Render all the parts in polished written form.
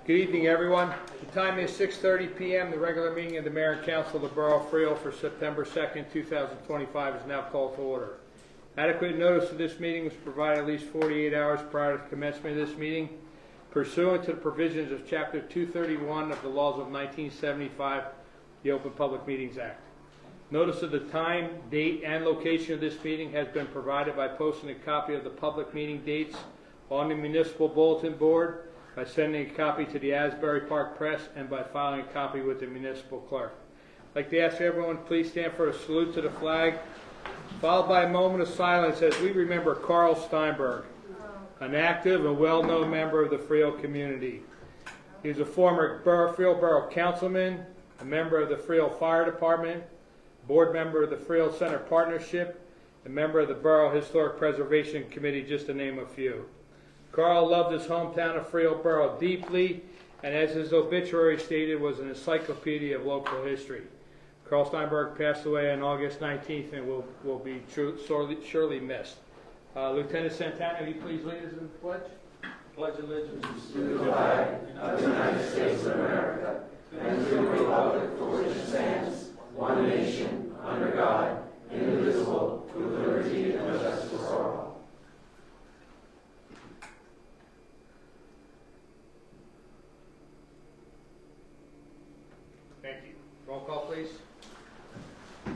Good evening, everyone. The time is 6:30 p.m. The regular meeting of the Mayor and Council of the Borough of Freehold for September 2nd, 2025 is now called to order. Adequate notice of this meeting was provided at least 48 hours prior to the commencement of this meeting, pursuant to the provisions of Chapter 231 of the laws of 1975, the Open Public Meetings Act. Notice of the time, date, and location of this meeting has been provided by posting a copy of the public meeting dates on the municipal bulletin board, by sending a copy to the Asbury Park Press, and by filing a copy with the municipal clerk. I'd like to ask everyone, please stand for a salute to the flag, followed by a moment of silence as we remember Carl Steinberg, an active and well-known member of the Freehold community. He was a former Freehold Borough Councilman, a member of the Freehold Fire Department, board member of the Freehold Center Partnership, a member of the Borough Historic Preservation Committee, just to name a few. Carl loved his hometown of Freehold Borough deeply, and as his obituary stated, was an encyclopedia of local history. Carl Steinberg passed away on August 19th and will be surely missed. Lieutenant Santana, will you please lead us in the pledge? Pledge allegiance to the flag of the United States of America and to the republic for which it stands, one nation, under God, indivisible, with liberty and justice for all. Thank you. Roll call, please.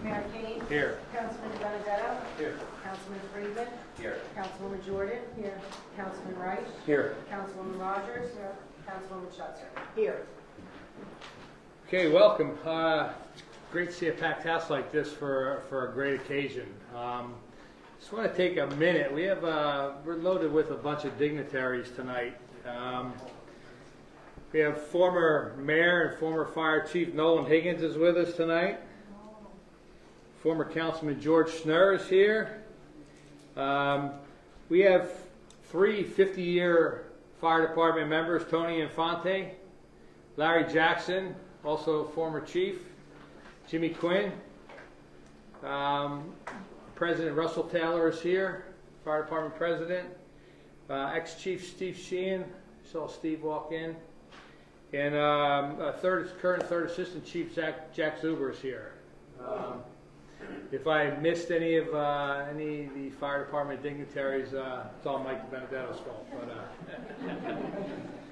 Mayor Kane. Here. Councilman Benedetto. Here. Councilman Friedman. Here. Councilwoman Jordan. Here. Councilman Reich. Here. Councilwoman Rogers. Here. Councilwoman Schutzer. Here. Okay, welcome. Great to see a packed house like this for a great occasion. Just want to take a minute. We're loaded with a bunch of dignitaries tonight. We have former Mayor and former Fire Chief Nolan Higgins is with us tonight. Former Councilman George Schnurr is here. We have three 50-year Fire Department members, Tony Infante, Larry Jackson, also former Chief, Jimmy Quinn. President Russell Taylor is here, Fire Department President. Ex-Chief Steve Sheehan, saw Steve walk in. And current third assistant chief Jack Zuber is here. If I missed any of the fire department dignitaries, it's all Mike Benedetto's fault.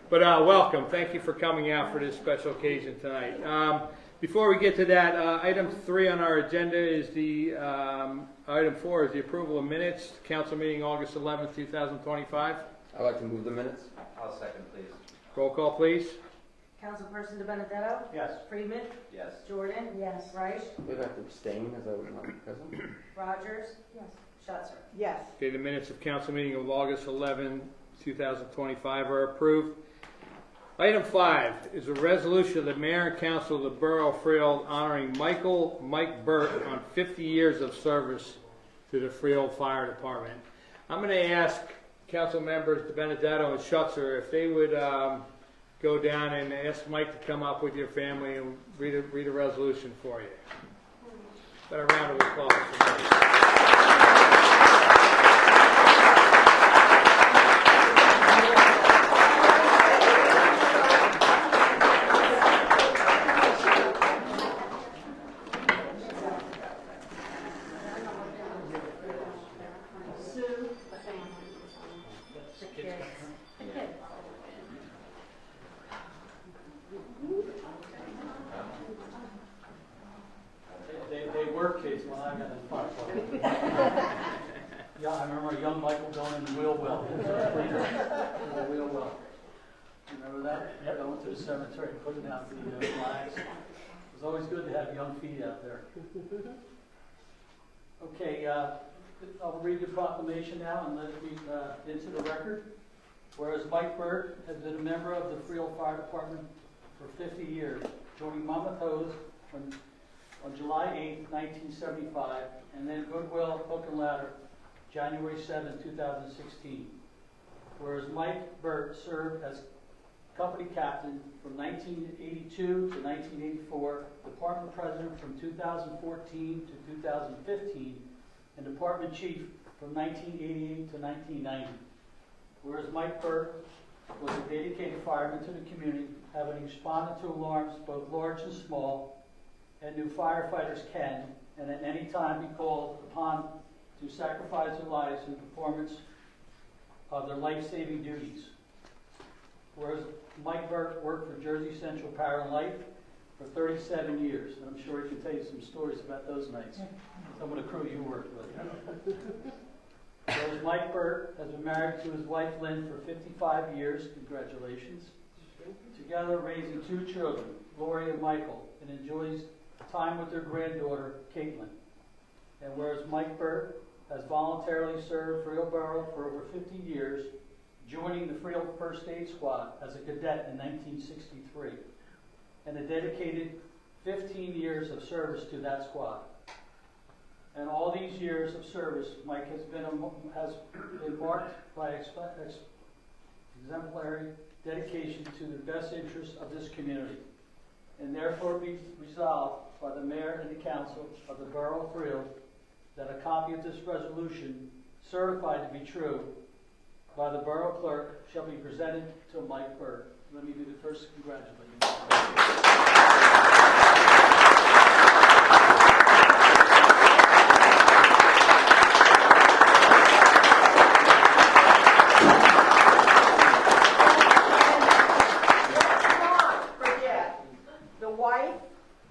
But welcome. Thank you for coming out for this special occasion tonight. Before we get to that, item 3 on our agenda is item 4 is the approval of minutes. Council meeting August 11th, 2025. I'd like to move the minutes. I'll second, please. Roll call, please. Councilperson Benedetto. Yes. Friedman. Yes. Jordan. Yes. Reich. We have to abstain as I was not present. Rogers. Yes. Schutzer. Yes. Okay, the minutes of council meeting of August 11, 2025 are approved. Item 5 is a resolution of the Mayor and Council of the Borough of Freehold honoring Mike Burt on 50 years of service to the Freehold Fire Department. I'm going to ask council members Benedetto and Schutzer if they would go down and ask Mike to come up with your family and read a resolution for you. Got a round of applause for Mike. They were kids when I got in fire. Yeah, I remember young Michael going in the wheel well. Wheel well. Remember that? Yep. Going to the cemetery, putting out the flags. It was always good to have young feet out there. Okay, I'll read the proclamation now and let it be into the record. Whereas Mike Burt has been a member of the Freehold Fire Department for 50 years, joining Monmouth Hose on July 8, 1975, and then Goodwill Hook and Ladder, January 7, 2016. Whereas Mike Burt served as company captain from 1982 to 1984, department president from 2014 to 2015, and department chief from 1988 to 1990. Whereas Mike Burt was a dedicated fireman to the community, having responded to alarms both large and small, and knew firefighters can, and at any time be called upon to sacrifice their lives in performance of their life-saving duties. Whereas Mike Burke worked for Jersey Central Power and Light for 37 years, and I'm sure he can tell you some stories about those nights, some of the crew you worked with. Whereas Mike Burke has been married to his wife Lynn for 55 years, congratulations, together raising 2 children, Lori and Michael, and enjoys time with their granddaughter, Caitlin. And whereas Mike Burke has voluntarily served Freel Borough for over 50 years, joining the Freel First Aid Squad as a cadet in 1963, and a dedicated 15 years of service to that squad. And all these years of service, Mike has been marked by exemplary dedication to the best interests of this community, and therefore be resolved by the Mayor and the Council of the Borough of Freel that a copy of this resolution, certified to be true by the Borough Clerk, shall be presented to Mike Burke. Let me be the first to congratulate you.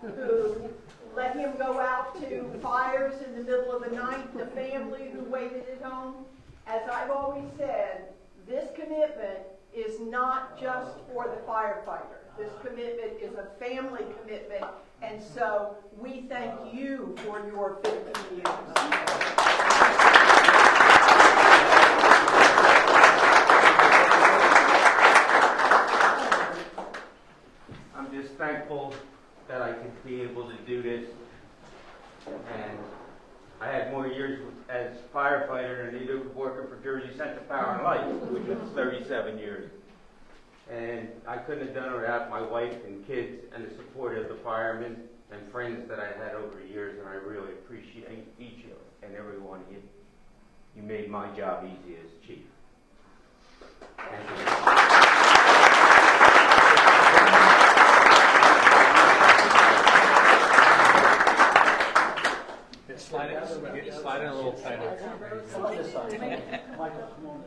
Who let him go out to fires in the middle of the night, the family who waited at home. As I've always said, this commitment is not just for the firefighter. This commitment is a family commitment, and so we thank you for your 50 years. I'm just thankful that I could be able to do this, and I had more years as firefighter than I did working for Jersey Central Power and Light, which was 37 years. And I couldn't have done it without my wife and kids and the support of the firemen and friends that I had over the years, and I really appreciate each and every one of you. You made my job easy as chief. Thank you. Slide it a little tighter. Michael, come on.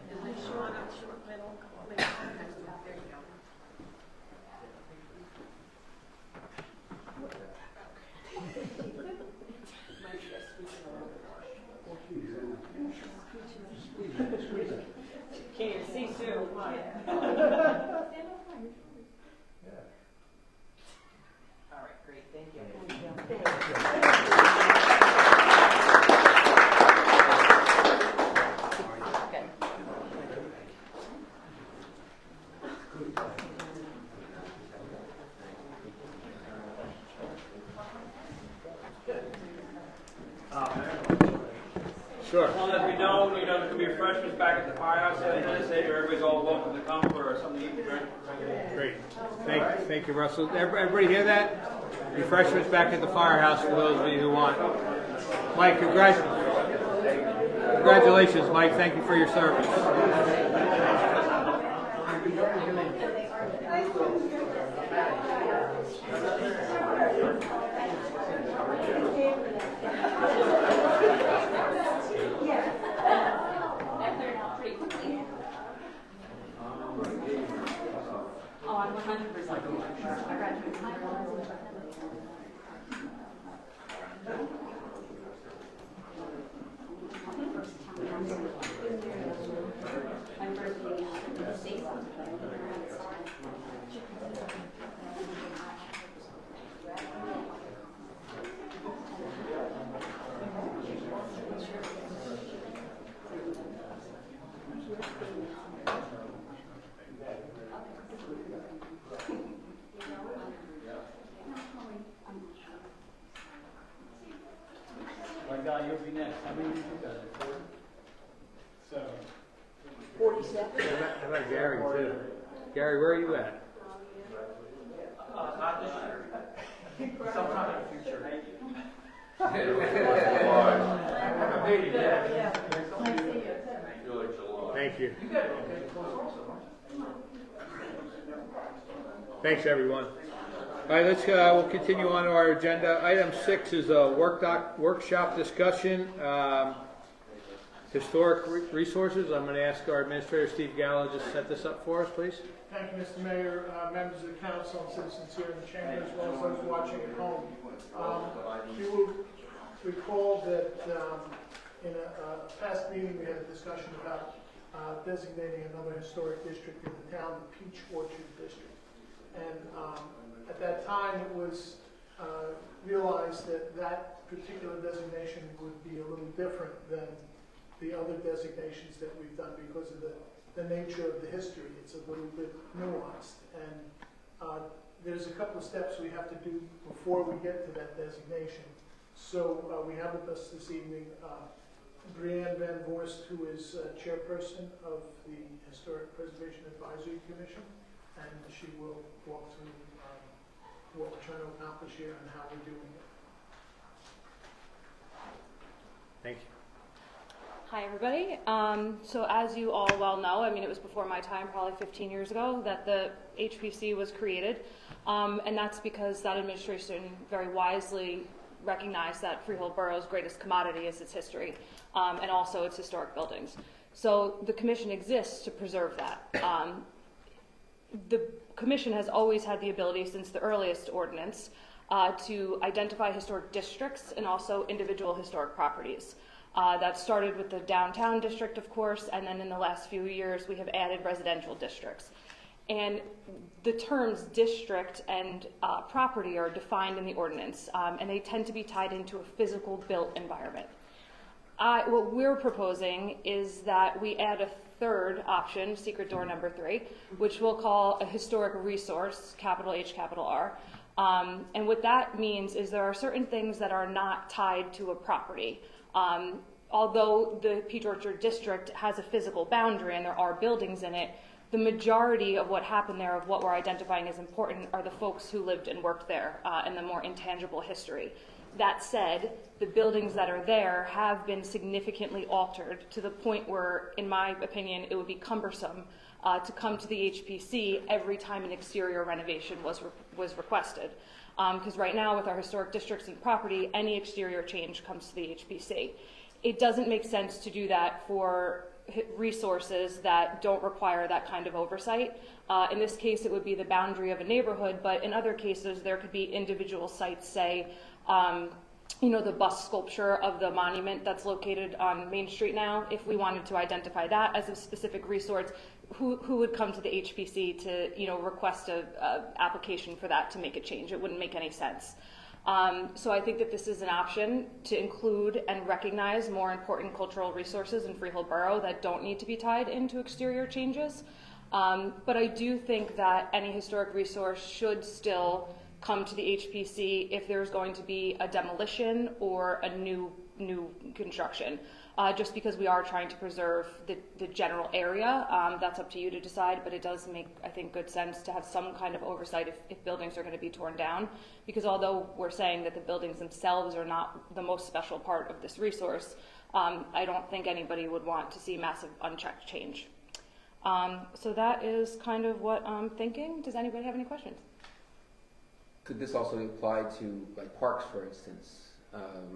Can't see Sue. All right, great, thank you. Sure. Well, as we know, there can be refreshments back at the firehouse. I say everybody's all welcome to come for something to eat. Great. Thank you, Russell. Everybody hear that? Refreshments back at the firehouse for those of you who want. Mike, congratulations, Mike. Thank you for your service. Oh, I'm 100% sure. I graduated. My guy, you'll be next. How many did you guys have? 47. How about Gary, too? Gary, where are you at? Not this year. Sometime in the future. Thank you. I made it, yeah. Thank you. You guys are okay. Close also, aren't you? Thanks, everyone. All right, we'll continue on to our agenda. Item 6 is a workshop discussion. Historic resources. I'm going to ask our administrator, Steve Gallo, to set this up for us, please. Thank you, Mr. Mayor, members of the council, and citizens here in the chamber, as well as those watching at home. You will recall that in a past meeting, we had a discussion about designating another historic district in the town, the Peach Orchard District. And at that time, it was realized that that particular designation would be a little different than the other designations that we've done because of the nature of the history. It's a little bit nuanced, and there's a couple of steps we have to do before we get to that designation. So we have with us this evening Brianne Van Voorst, who is chairperson of the Historic Preservation Advisory Commission, and she will walk through what we're trying to accomplish here and how we're doing it. Thank you. Hi, everybody. So as you all well know, I mean, it was before my time, probably 15 years ago, that the HPC was created. And that's because that administration very wisely recognized that Freehold Borough's greatest commodity is its history, and also its historic buildings. So the commission exists to preserve that. The commission has always had the ability, since the earliest ordinance, to identify historic districts and also individual historic properties. That started with the downtown district, of course, and then in the last few years we have added residential districts. And the terms district and property are defined in the ordinance, and they tend to be tied into a physical built environment. What we're proposing is that we add a third option, secret door number 3, which we'll call a historic resource, capital H, capital R. And what that means is there are certain things that are not tied to a property. Although the Peach Orchard District has a physical boundary and there are buildings in it, the majority of what happened there, of what we're identifying as important, are the folks who lived and worked there, and the more intangible history. That said, the buildings that are there have been significantly altered to the point where, in my opinion, it would be cumbersome to come to the HPC every time an exterior renovation was requested. Because right now, with our historic districts and property, any exterior change comes to the HPC. It doesn't make sense to do that for resources that don't require that kind of oversight. In this case, it would be the boundary of a neighborhood, but in other cases, there could be individual sites, say, the bust sculpture of the monument that's located on Main Street now. If we wanted to identify that as a specific resource, who would come to the HPC to, request a application for that to make a change? It wouldn't make any sense. So I think that this is an option to include and recognize more important cultural resources in Freehold Borough that don't need to be tied into exterior changes. But I do think that any historic resource should still come to the HPC if there's going to be a demolition or a new construction. Just because we are trying to preserve the general area. That's up to you to decide, but it does make, I think, good sense to have some kind of oversight if buildings are going to be torn down. Because although we're saying that the buildings themselves are not the most special part of this resource, I don't think anybody would want to see massive unchecked change. So that is kind of what I'm thinking. Does anybody have any questions? Could this also apply to parks, for instance?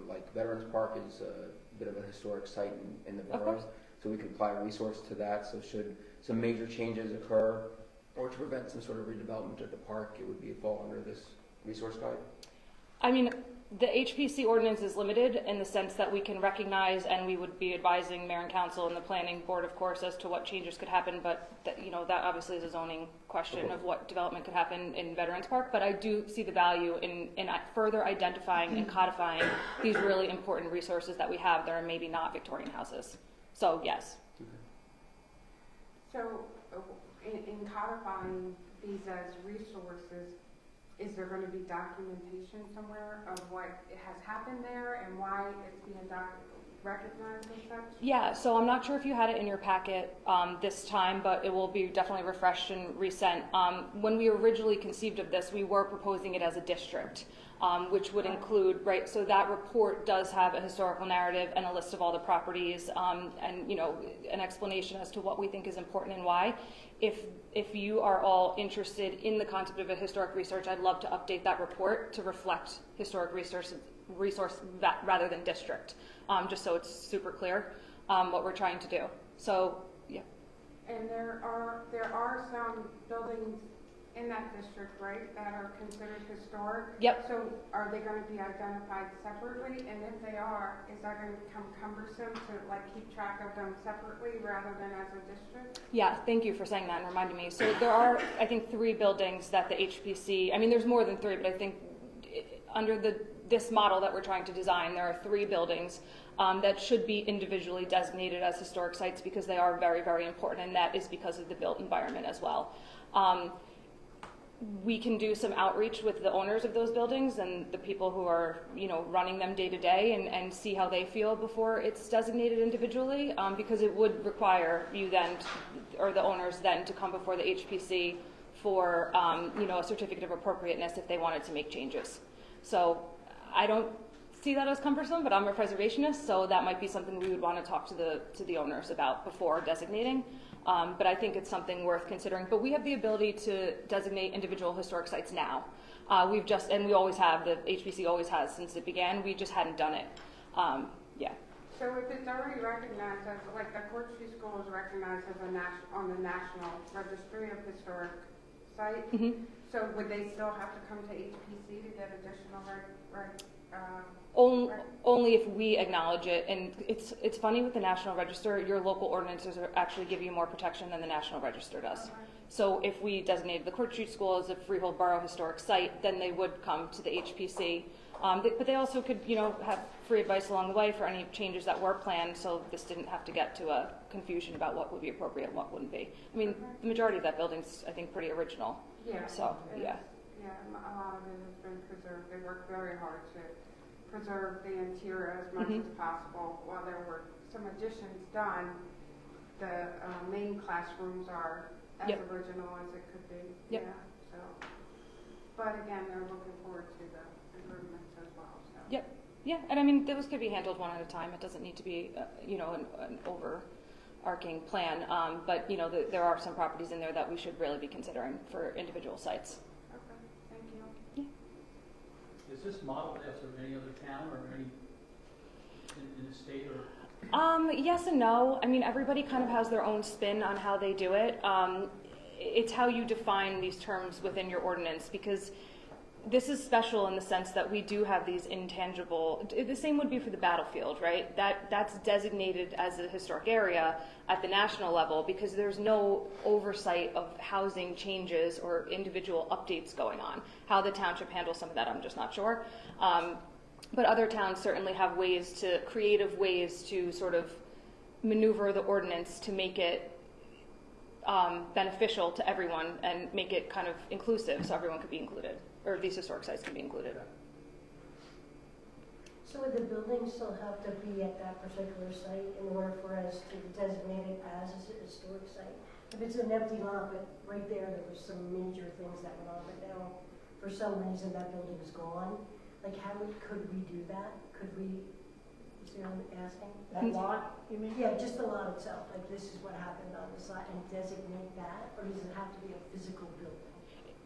Like Veterans Park is a bit of a historic site in the borough, so we could apply a resource to that. So should some major changes occur, or to prevent some sort of redevelopment of the park, it would fall under this resource guide? I mean, the HPC ordinance is limited in the sense that we can recognize, and we would be advising mayor and council and the planning board, of course, as to what changes could happen, but that obviously is a zoning question of what development could happen in Veterans Park. But I do see the value in further identifying and codifying these really important resources that we have that are maybe not Victorian houses. So, yes. So, in codifying these as resources, is there going to be documentation somewhere of what has happened there and why it's being recognized as such? Yeah, so I'm not sure if you had it in your packet this time, but it will be definitely refreshed and resent. When we originally conceived of this, we were proposing it as a district. which would include, right, so that report does have a historical narrative and a list of all the properties, and, you know, an explanation as to what we think is important and why. If you are all interested in the concept of a historic research, I'd love to update that report to reflect historic resource rather than district, just so it's super clear what we're trying to do. So, yeah. And there are some buildings in that district, right, that are considered historic? Yep. So are they going to be identified separately? And if they are, is that going to become cumbersome to like keep track of them separately rather than as a district? Yeah, thank you for saying that and reminding me. So there are, I think, 3 buildings that the HPC, I mean, there's more than 3, but I think under this model that we're trying to design, there are 3 buildings that should be individually designated as historic sites because they are very, very important, and that is because of the built environment as well. We can do some outreach with the owners of those buildings and the people who are, you know, running them day to day and see how they feel before it's designated individually, because it would require you then, or the owners then, to come before the HPC for, you know, a certificate of appropriateness if they wanted to make changes. So I don't see that as cumbersome, but I'm a preservationist, so that might be something we would want to talk to the owners about before designating. But I think it's something worth considering. But we have the ability to designate individual historic sites now. And we always have, the HPC always has since it began. We just hadn't done it. Yeah. So if it's already recognized as, like the Court Street School is recognized as on the National Registry of Historic Sites, so would they still have to come to HPC to get additional Only if we acknowledge it, and it's funny with the National Register, your local ordinances actually give you more protection than the National Register does. Okay. So if we designated the Court Street School as a Freehold Borough Historic Site, then they would come to the HPC. But they also could, you know, have free advice along the way for any changes that were planned, so this didn't have to get to a confusion about what would be appropriate and what wouldn't be. I mean, the majority of that building's, I think, pretty original. Yeah. So, yeah. Yeah, a lot of it has been preserved. They worked very hard to preserve the interior as much as possible. While there were some additions done, the main classrooms are as original as it could be. Yep. Yeah. So, but again, they're looking forward to the improvements as well. So. Yep. Yeah, and I mean, those could be handled one at a time. It doesn't need to be, you know, an overarching plan. But you know, there are some properties in there that we should really be considering for individual sites. Okay. Thank you. Is this modeled after any other town or any in the state or? Yes and no. I mean, everybody kind of has their own spin on how they do it. It's how you define these terms within your ordinance, because this is special in the sense that we do have these intangible, the same would be for the battlefield, right? That's designated as a historic area at the national level because there's no oversight of housing changes or individual updates going on. How the township handles some of that, I'm just not sure. But other towns certainly have creative ways to sort of maneuver the ordinance to make it beneficial to everyone and make it kind of inclusive so everyone could be included, or these historic sites can be included. So would the building still have to be at that particular site in order for us to designate it as a historic site? If it's an empty lot, but right there was some major things that went on, but now for some reason that building is gone, like could we do that? Could we, you see what I'm asking? That lot, you mean? Yeah, just the lot itself, like this is what happened on the site, and designate that, or does it have to be a physical building?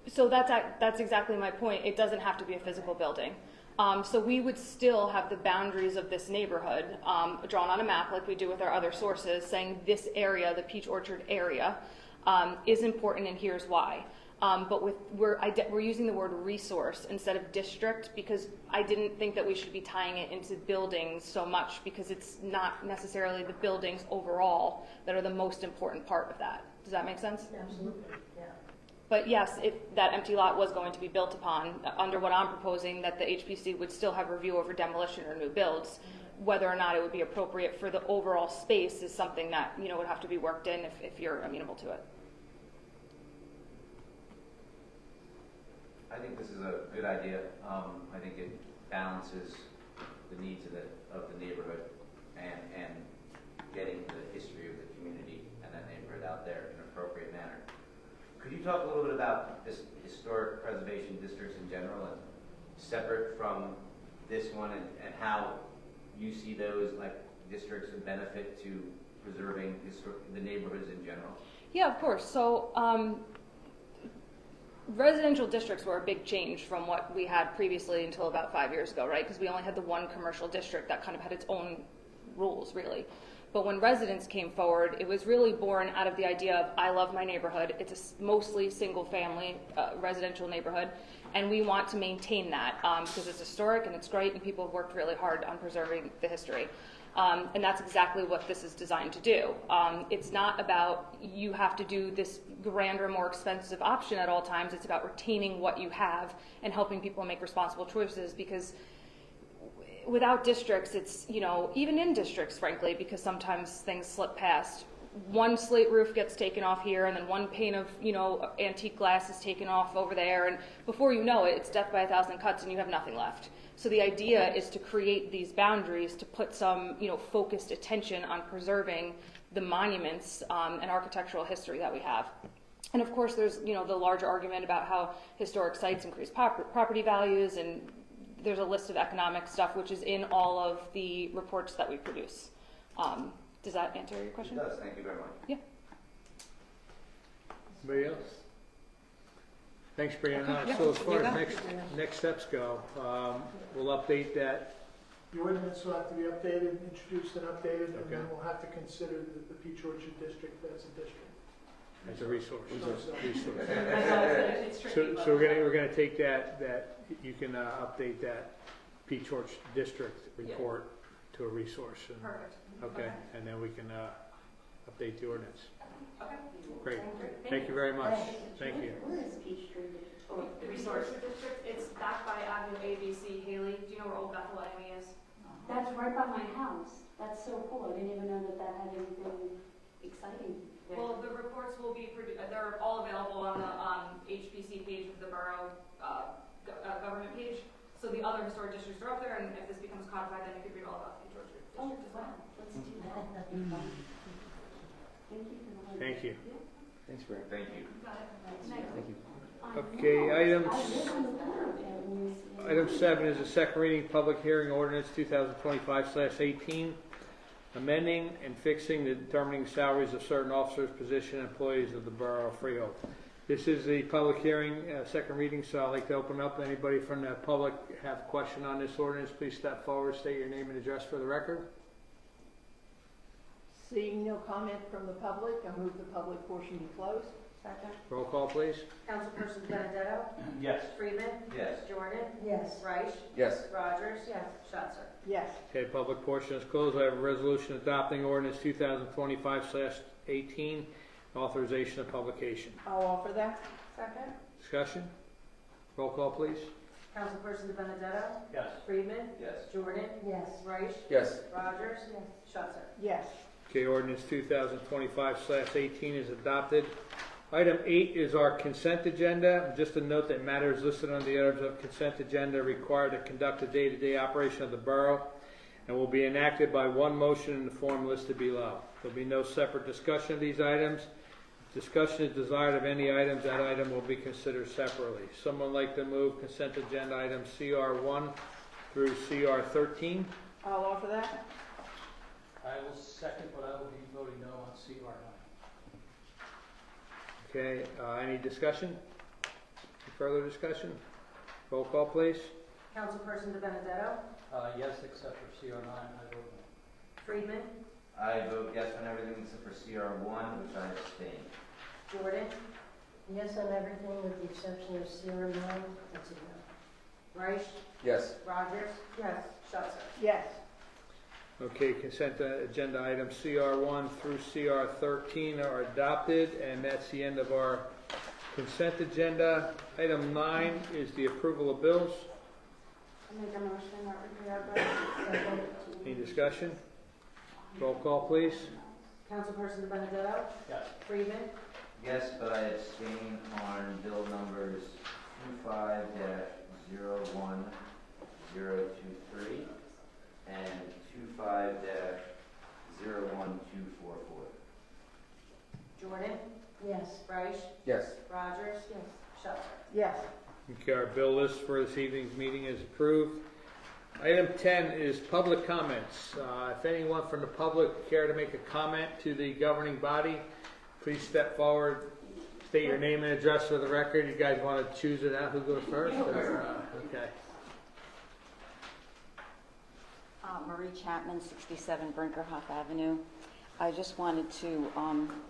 So that's exactly my point. It doesn't have to be a physical building. So we would still have the boundaries of this neighborhood drawn on a map like we do with our other sources, saying this area, the Peach Orchard area, is important and here's why. But we're using the word resource instead of district because I didn't think that we should be tying it into buildings so much because it's not necessarily the buildings overall that are the most important part of that. Does that make sense? Absolutely, yeah. But yes, if that empty lot was going to be built upon, under what I'm proposing, that the HPC would still have review over demolition or new builds. Whether or not it would be appropriate for the overall space is something that, you know, would have to be worked in if you're amenable to it. I think this is a good idea. I think it balances the needs of the neighborhood and getting the history of the community and that neighborhood out there in an appropriate manner. Could you talk a little bit about this historic preservation districts in general and separate from this one, and how you see those like districts of benefit to preserving the neighborhoods in general? Yeah, of course. So residential districts were a big change from what we had previously until about 5 years ago, right? Because we only had the one commercial district that kind of had its own rules, really. But when residents came forward, it was really born out of the idea of, I love my neighborhood. It's a mostly single-family residential neighborhood, and we want to maintain that because it's historic and it's great, and people have worked really hard on preserving the history. And that's exactly what this is designed to do. It's not about you have to do this grander, more expensive option at all times. It's about retaining what you have and helping people make responsible choices, because without districts, it's, you know, even in districts, frankly, because sometimes things slip past. One slate roof gets taken off here, and then one pane of, you know, antique glass is taken off over there, and before you know it, it's death by a thousand cuts and you have nothing left. So the idea is to create these boundaries to put some, you know, focused attention on preserving the monuments and architectural history that we have. And of course, there's, you know, the larger argument about how historic sites increase property values, and there's a list of economic stuff which is in all of the reports that we produce. Does that answer your question? It does. Thank you very much. Yeah. Anybody else? Thanks, Brianna. Okay, yeah. So as far You as got next steps go, we'll update that. The ordinance will have to be updated, introduced and updated, and Okay. then we'll have to consider the Peach Orchard District as a district. As a resource. It's tricky, So we're gonna take that you can update that Peach Orchard District report to a resource. And, Perfect. okay, and then we can update the ordinance. Okay. Great. Thank you very much. Thank you. Where is Peachtree? The resource district, it's backed by Avenue ABC. Haley, do you know where Old Bethel Anyway is? That's right by my house. That's so cool. I didn't even know that had anything exciting. Well, the reports will be, they're all available on the HPC page of the borough government page. So the other historic districts are up there, and if this becomes codified, then you could read all about the Peach Orchard Oh, district as well. wow. Let's do that. That'd be fun. Thank you for the Thank you. Thanks, Brian. Thank you. Okay, Item 7 is a second reading public hearing ordinance 2025/18, amending and fixing the determining salaries of certain officers, position, and employees of the Borough of Freehold. This is a public hearing, second reading, so I'd like to open up. Anybody from the public have a question on this ordinance, please step forward, state your name and address for the record. Seeing no comment from the public, I move the public portion be closed. Second. Roll call, please. Councilperson Benedetto? Yes. Freeman? Yes. Jordan? Yes. Reich? Yes. Rogers? Yes. Schuster? Yes. Okay, public portion is closed. I have a resolution adopting ordinance 2025/18, authorization of publication. I'll offer that. Second. Discussion? Roll call, please. Councilperson Benedetto? Yes. Freeman? Yes. Jordan? Yes. Reich? Yes. Rogers? Yes. Schuster? Yes. Okay, ordinance 2025/18 is adopted. Item 8 is our consent agenda. Just a note that matters listed on the items of consent agenda are required to conduct the day-to-day operation of the borough and will be enacted by one motion in the form listed below. There'll be no separate discussion of these items. If discussion is desired of any items, that item will be considered separately. Someone like to move consent agenda items CR1 through CR13? I'll offer that. I will second, but I will be voting no on CR9. Okay, any discussion? Any further discussion? Roll call, please. Councilperson Benedetto? Yes, except for CR9, I vote no. Freeman? I vote yes on everything except for CR1, which I abstain. Jordan? Yes on everything with the exception of CR9. That's a no. Reich? Yes. Rogers? Yes. Schuster? Yes. Okay, consent agenda items CR1 through CR13 are adopted, and that's the end of our consent agenda. Item 9 is the approval of bills. I make a motion that we pay our bills. Any discussion? Roll call, please. Councilperson Benedetto? Yes. Freeman? Yes, but I abstain on bill numbers 25-01023 and 25-01244. Jordan? Yes. Reich? Yes. Rogers? Yes. Schuster? Yes. Okay, our bill list for this evening's meeting is approved. Item 10 is public comments. If anyone from the public care to make a comment to the governing body, please step forward, state your name and address for the record. You guys want to choose it out? Who goes first? Okay. Marie Chapman, 67 Brinkerhoff Avenue. I just wanted to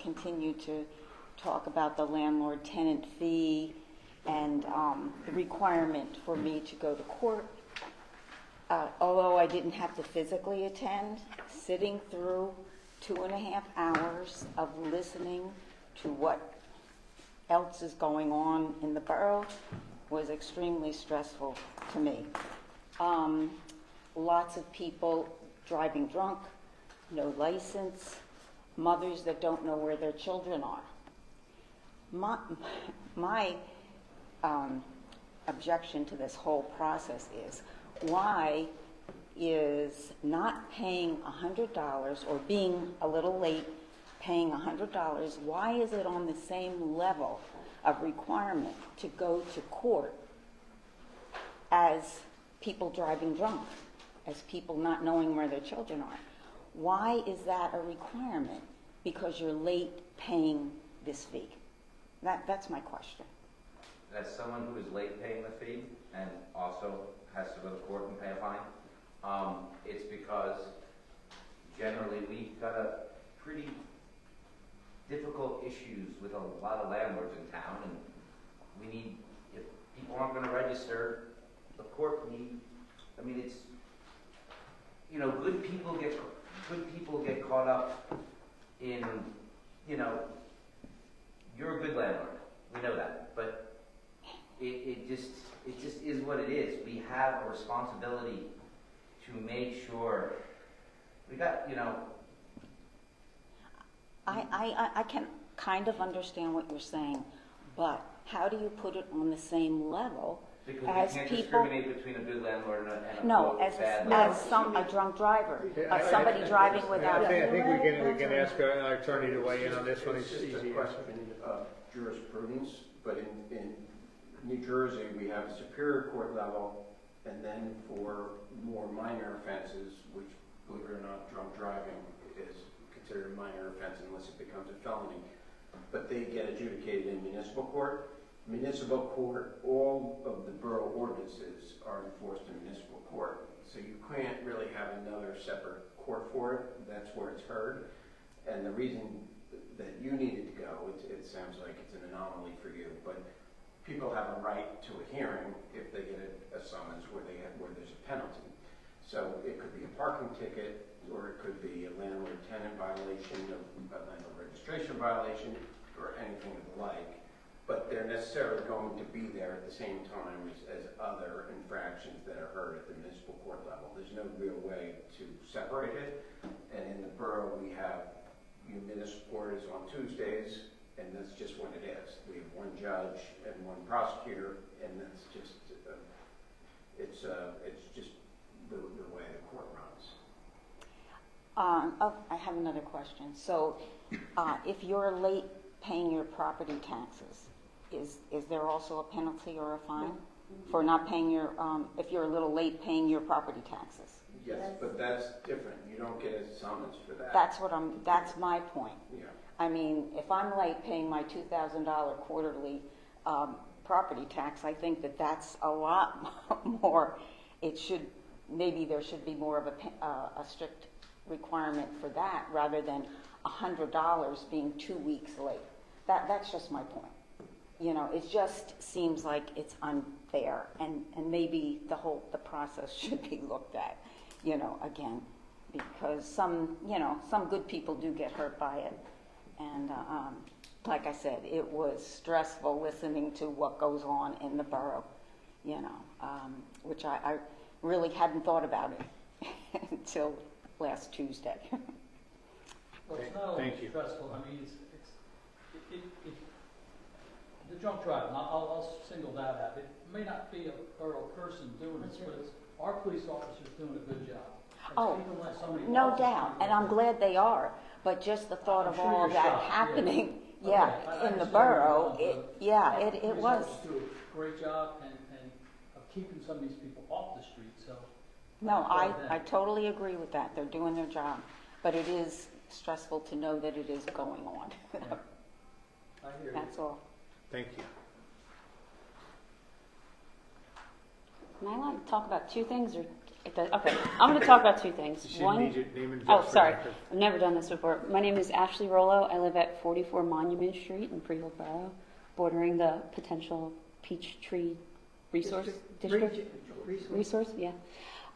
continue to talk about the landlord-tenant fee and the requirement for me to go to court. Although I didn't have to physically attend, sitting through 2.5 hours of listening to what else is going on in the borough was extremely stressful to me. Lots of people driving drunk, no license, mothers that don't know where their children are. My objection to this whole process is, why is not paying $100 or being a little late paying $100, why is it on the same level of requirement to go to court as people driving drunk, as people not knowing where their children are? Why is that a requirement? Because you're late paying this fee. That's my question. As someone who is late paying the fee and also has to go to court and pay a fine, it's because generally we've got a pretty difficult issues with a lot of landlords in town, and we need, if people aren't going to register, the court need, I mean, it's, you know, good people get caught up in, you know, you're a good landlord, we know that, but it just is what it is. We have a responsibility to make sure we got, you know. I can kind of understand what you're saying, but how do you put it on the same level Because as we can't people? discriminate between a good landlord and a No, bad landlord. as a drunk driver, somebody driving without. I think we can ask our attorney to weigh in on this one. It's It's just a easy. question of jurisprudence, but in New Jersey, we have a superior court level, and then for more minor offenses, which, believe it or not, drunk driving is considered a minor offense unless it becomes a felony, but they get adjudicated in municipal court. Municipal court, all of the borough ordinances are enforced in municipal court, so you can't really have another separate court for it. That's where it's heard, and the reason that you needed to go, it sounds like it's an anomaly for you, but people have a right to a hearing if they get a summons where there's a penalty. So it could be a parking ticket, or it could be a landlord-tenant violation, a landlord registration violation, or anything of the like. But they're necessarily going to be there at the same time as other infractions that are heard at the municipal court level. There's no real way to separate it. And in the borough, we have municipal court is on Tuesdays, and that's just what it is. We have one judge and one prosecutor, and that's just it's just the way the court runs. I have another question. So, if you're late paying your property taxes, is there also a penalty or a fine for not paying your? If you're a little late paying your property taxes? Yes, but that's different. You don't get a summons for that. That's my point. Yeah. I mean, if I'm late paying my $2,000 quarterly property tax, I think that's a lot more. Maybe there should be more of a strict requirement for that rather than $100 being 2 weeks late. That's just my point. You know, it just seems like it's unfair, and maybe the process should be looked at, you know, again, because some good people do get hurt by it. And like I said, it was stressful listening to what goes on in the borough, you know, which I really hadn't thought about it until last Tuesday. Well, it's not only stressful, I mean, the drunk driving, I'll single that out. It may not be a borough person doing this, but it's our police officers doing a good job. Oh, no doubt, and I'm glad they are. But just the thought of all of that happening, Yeah, Okay, I in the understand borough, where you're going, yeah, but it was. Police officers do a great job and of keeping some of these people off the street, so. No, I I applaud I them. totally agree with that. They're doing their job. But it is stressful to know that it is going on. I hear you. That's all. Thank you. Am I allowed to talk about two things, or okay? I'm going to talk about two things. You One, need your name and oh, address for the sorry, record. I've never done this before. My name is Ashley Rollo. I live at 44 Monument Street in Freehold Borough, bordering the potential Peachtree Resource District. Resource, yeah.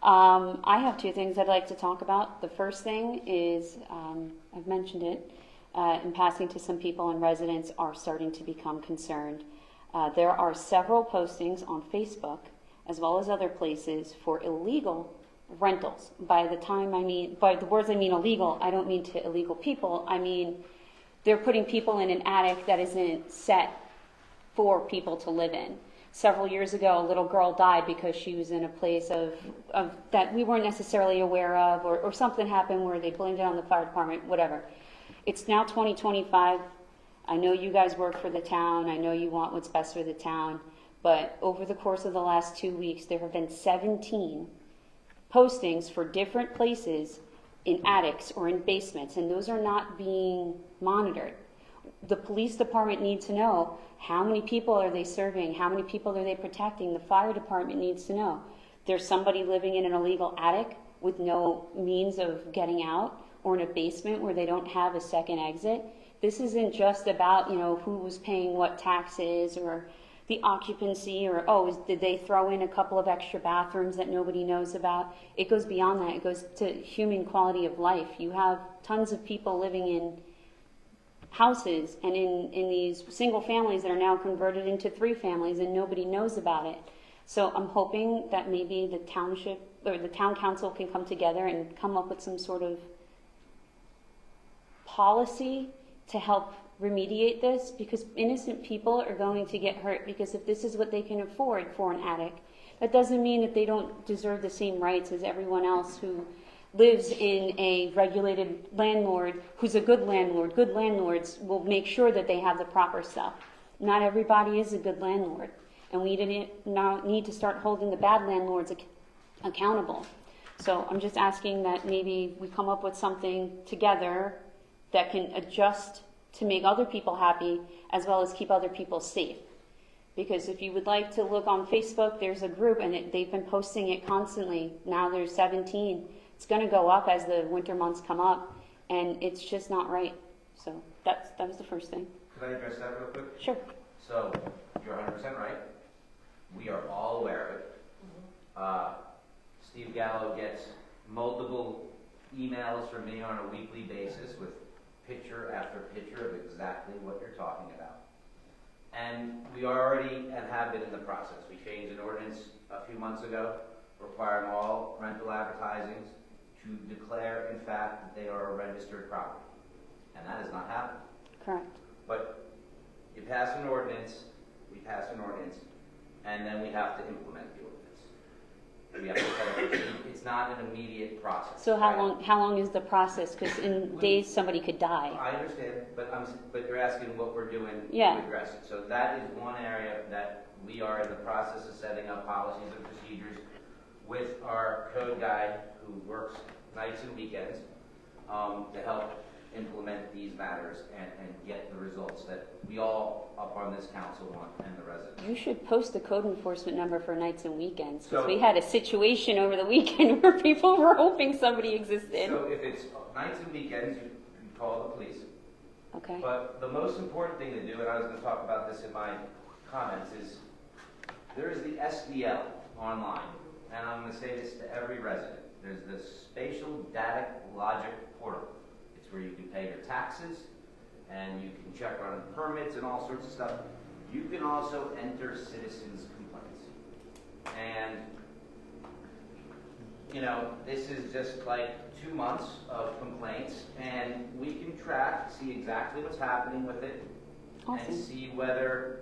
I have two things I'd like to talk about. The first thing is, I've mentioned it in passing to some people, and residents are starting to become concerned. There are several postings on Facebook, as well as other places, for illegal rentals. By the words I mean illegal, I don't mean to illegal people. I mean, they're putting people in an attic that isn't set for people to live in. Several years ago, a little girl died because she was in a place of that we weren't necessarily aware of, or something happened where they blamed it on the fire department, whatever. It's now 2025. I know you guys work for the town. I know you want what's best for the town. But over the course of the last 2 weeks, there have been 17 postings for different places in attics or in basements, and those are not being monitored. The police department needs to know how many people are they serving, how many people are they protecting. The fire department needs to know. There's somebody living in an illegal attic with no means of getting out, or in a basement where they don't have a second exit. This isn't just about, who was paying what taxes or the occupancy, or did they throw in a couple of extra bathrooms that nobody knows about? It goes beyond that. It goes to human quality of life. You have tons of people living in houses and in these single families that are now converted into 3 families, and nobody knows about it. So I'm hoping that maybe the township or the town council can come together and come up with some sort of policy to help remediate this, because innocent people are going to get hurt. Because if this is what they can afford for an attic, that doesn't mean that they don't deserve the same rights as everyone else who lives in a regulated landlord who's a good landlord. Good landlords will make sure that they have the proper stuff. Not everybody is a good landlord, and we now need to start holding the bad landlords accountable. So I'm just asking that maybe we come up with something together that can adjust to make other people happy as well as keep other people safe. Because if you would like to look on Facebook, there's a group, and they've been posting it constantly. Now there's 17. It's going to go up as the winter months come up, and it's just not right. So that was the first thing. Could I address that real quick? Sure. So, you're 100% right. We are all aware of it. Steve Gallo gets multiple emails from me on a weekly basis with picture after picture of exactly what you're talking about. And we already and have been in the process. We changed an ordinance a few months ago requiring all rental advertisings to declare, in fact, that they are a registered property. And that has not happened. Correct. But you pass an ordinance, and then we have to implement the ordinance. We have to set up, it's not an immediate process. So right? how long is the process? Because in days somebody could die. I understand, but you're asking what we're doing Yeah. to address it. So that is one area that we are in the process of setting up policies and procedures with our code guy who works nights and weekends to help implement these matters and get the results that we all up on this council want and the residents. You should post the code enforcement number for nights and weekends. Because So- we had a situation over the weekend where people were hoping somebody existed. So if it's nights and weekends, you can call the police. Okay. But the most important thing to do, and I was going to talk about this in my comments, is there is the SDL online, and I'm going to say this to every resident. There's the Spatial Data Logic Portal. It's where you can pay your taxes, and you can check on permits and all sorts of stuff. You can also enter citizens' complaints. And, this is just like 2 months of complaints, and we can track, see exactly what's happening with it, Awesome. and see whether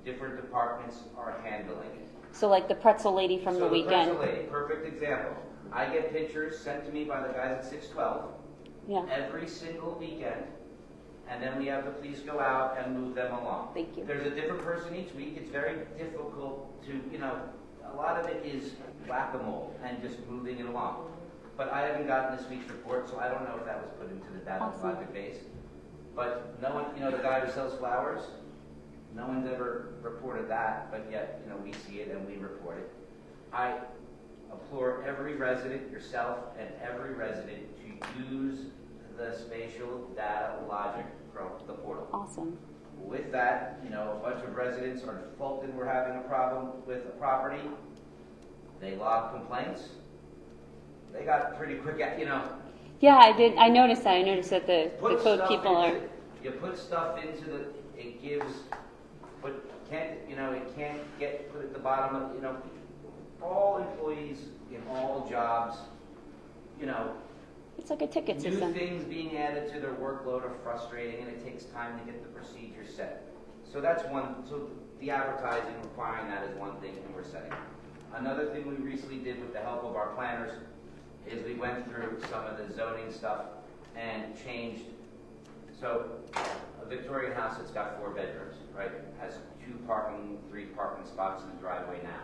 different departments are handling it. So like the pretzel lady from the weekend. So the pretzel lady, perfect example. I get pictures sent to me by the guys at 612 Yeah. every single weekend, and then we have the police go out and move them along. Thank you. There's a different person each week. It's very difficult to, a lot of it is whack-a-mole and just moving it along. But I haven't gotten this week's report, so I don't know if that was put into the data Awesome. logic base. But no one, the guy who sells flowers, no one's ever reported that, but yet, we see it and we report it. I implore every resident, yourself, and every resident to use the spatial data logic from the portal. Awesome. With that, a bunch of residents are defaulted we're having a problem with a property. They log complaints. They got pretty quick at, Yeah, I did. I noticed that. I noticed that the put code stuff people are. into- You put stuff into it gives, but it can't get put at the bottom of, all employees in all jobs, It's like a ticket new system. things being added to their workload are frustrating, and it takes time to get the procedure set. So that's one. So the advertising requiring that is one thing, and we're setting. Another thing we recently did with the help of our planners is we went through some of the zoning stuff and changed. So a Victorian house that's got 4 bedrooms, right, has 3 parking spots in the driveway now.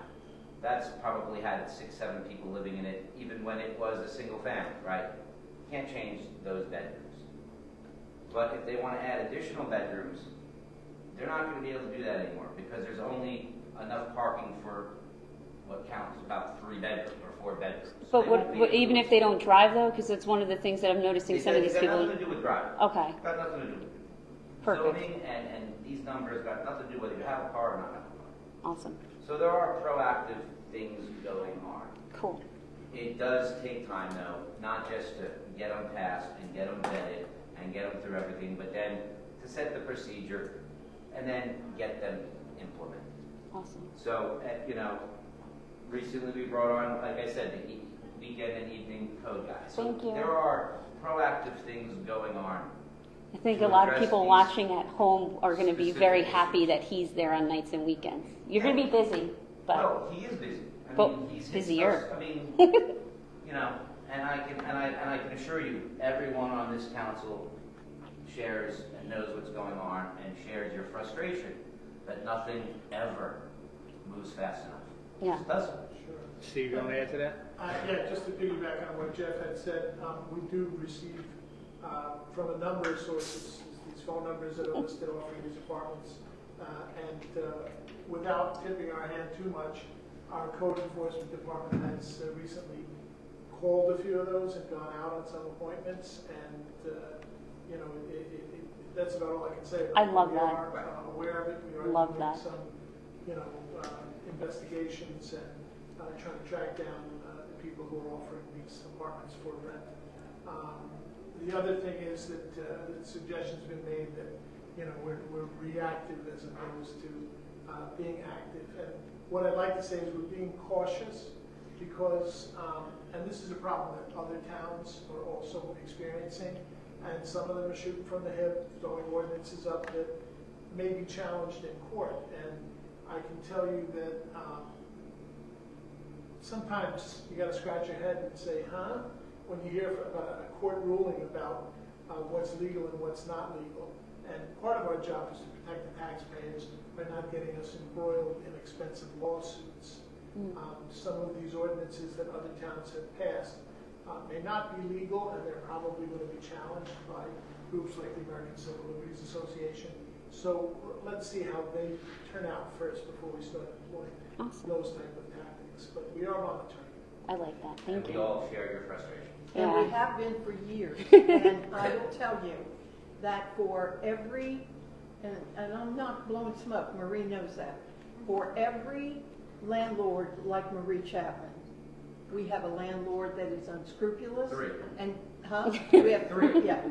That's probably had 6, 7 people living in it, even when it was a single family, right? Can't change those bedrooms. But if they want to add additional bedrooms, they're not going to be able to do that anymore because there's only enough parking for what counts as about 3 bedrooms or 4 bedrooms. So But they won't be able even to- if they don't drive though, because it's one of the things that I'm noticing some of these It's got people. nothing to do with driving. Okay. It's got nothing to do with it. Perfect. Zoning and these numbers got nothing to do whether you have a car or not have a car. Awesome. So there are proactive things going on. Cool. It does take time though, not just to get them passed and get them vetted and get them through everything, but then to set the procedure and then get them implemented. Awesome. So, recently we brought on, like I said, the weekend and evening code guys. So Thank you. there are proactive things going on. I think To a lot of address people these watching at home are going to be very specific happy that he's there on nights and weekends. You're going to be busy, but Well, he is busy. But he's hit busier. us- and I can assure you, everyone on this council shares and knows what's going on and shares your frustration that nothing ever moves fast enough. yeah. It doesn't. Sure. Steve, you want to add to that? Yeah, just to piggyback on what Jeff had said, we do receive from a number of sources these phone numbers that are listed offering these apartments. Without tipping our hand too much, our code enforcement department has recently called a few of those and gone out on some appointments, and that's about all I can say. I love we that. are aware of it. We are Love doing that. some, investigations and trying to track down the people who are offering these apartments for rent. The other thing is that the suggestion's been made that we're reactive as opposed to being active. And what I'd like to say is we're being cautious because, and this is a problem that other towns are also experiencing, and some of them are shooting from the hip, throwing ordinances up that may be challenged in court. And I can tell you that sometimes you got to scratch your head and say, huh? When you hear about a court ruling about what's legal and what's not legal. And part of our job is to protect the taxpayers by not getting us embroiled in expensive lawsuits. Some of these ordinances that other towns have passed may not be legal, and they're probably going to be challenged by groups like the American Civil Liberties Association. So let's see how they turn out first before we start employing Awesome. those type of tactics. But we are monitoring. I like that. And Thank we you. all share your frustration. And Yeah. we have been for years. And I will tell you that for every, and I'm not blowing smoke, Marie knows that, for every landlord like Marie Chapman, we have a landlord that is unscrupulous. 3. And, we have 3. yeah.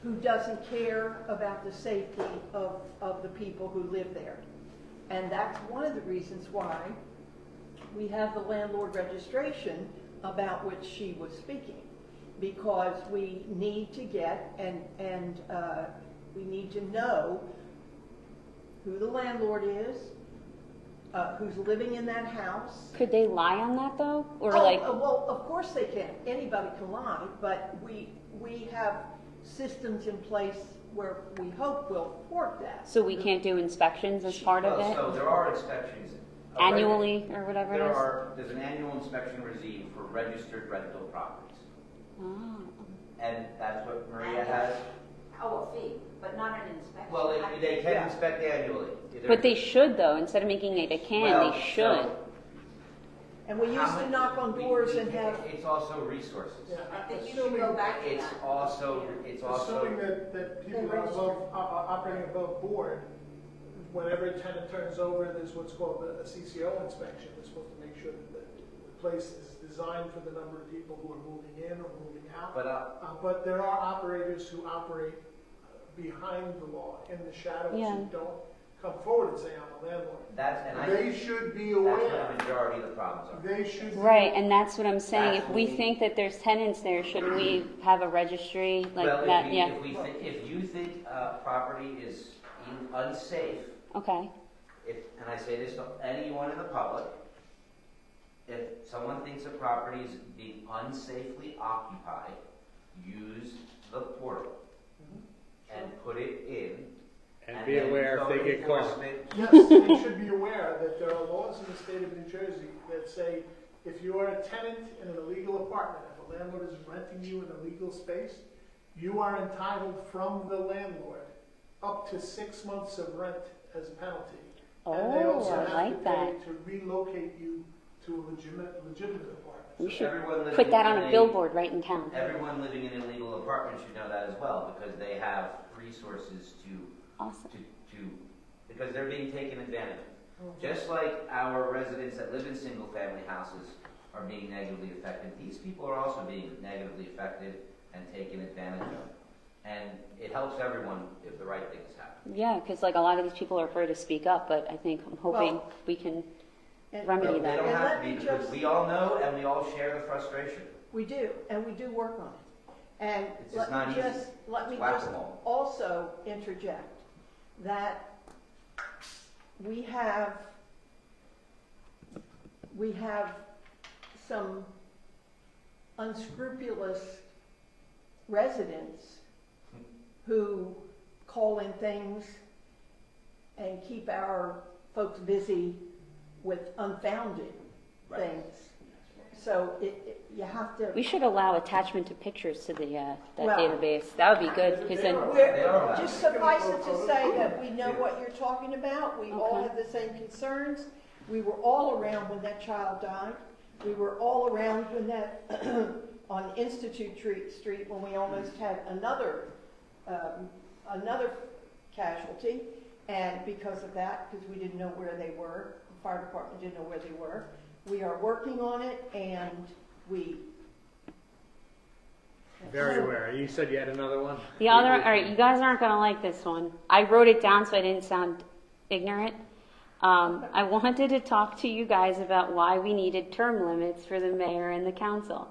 Who doesn't care about the safety of the people who live there. And that's one of the reasons why we have the landlord registration about which she was speaking. Because we need to get and we need to know who the landlord is, who's living in that house. Could they lie on that though, or Well, of course they can. Anybody can lie, but we have systems in place where we hope will thwart that. So we can't do inspections as part of Well, it? so there are inspections. Annually or whatever it is? There's an annual inspection regime for registered rental properties. Oh. And that's what Maria has. Oh, a fee, but not an inspection. Well, they can inspect annually. But they should though, instead of making it a can, Well, they should. so And we used to knock on doors and have, It's also resources. Yeah, I think you should go back to It's that. also, assuming that people are operating above board, whenever a tenant turns over, there's what's called a CCO inspection. They're supposed to make sure that the place is designed for the number of people who are moving in or moving out. But there are operators who operate behind the law, in the shadows, Yeah. who don't come forward and say, I'm a landlord. They should be That's aware. where the majority of the problems are. They should be Right, and that's what I'm saying. That's If we what we- think that there's tenants there, shouldn't we have a registry like Well, that? Yeah, if you think a property is unsafe, okay. and I say this to anyone in the public, if someone thinks a property is being unsafely occupied, use the portal and put it in. And be aware if they get caught. Yes, they should be aware that there are laws in the state of New Jersey that say if you are a tenant in an illegal apartment, if a landlord is renting you an illegal space, you are entitled from the landlord up to 6 months of rent as a penalty. And they Oh, also I have like to pay that. to relocate you to a legitimate apartment. We should Everyone living put that on in a billboard right in town. Everyone living in an illegal apartment should know that as well, because they have resources Awesome. because they're being taken advantage of. Just like our residents that live in single-family houses are being negatively affected, these people are also being negatively affected and taken advantage of. And it helps everyone if the right things happen. Yeah, because like a lot of these people are afraid to speak up, but I think, I'm hoping Well, we can and- remedy They that. don't And have let to me be, because just- we all know and we all share the frustration. we do, and we do work on it. And It's just not easy. let me It's just whack-a-mole. also interject that we have some unscrupulous residents who call in things and keep our folks busy with unfounded things. So you have to. We should allow attachment to pictures to the that Well- database. That would be good, because then, Just suffice it to say that we know what you're talking about. We all Okay. have the same concerns. We were all around when that child died. We were all around when that, on Institute Street, when we almost had another casualty. And because of that, because we didn't know where they were, the fire department didn't know where they were. We are working on it, and we. Very aware. You said you had another one? the other, all right, you guys aren't going to like this one. I wrote it down so I didn't sound ignorant. I wanted to talk to you guys about why we needed term limits for the mayor and the council.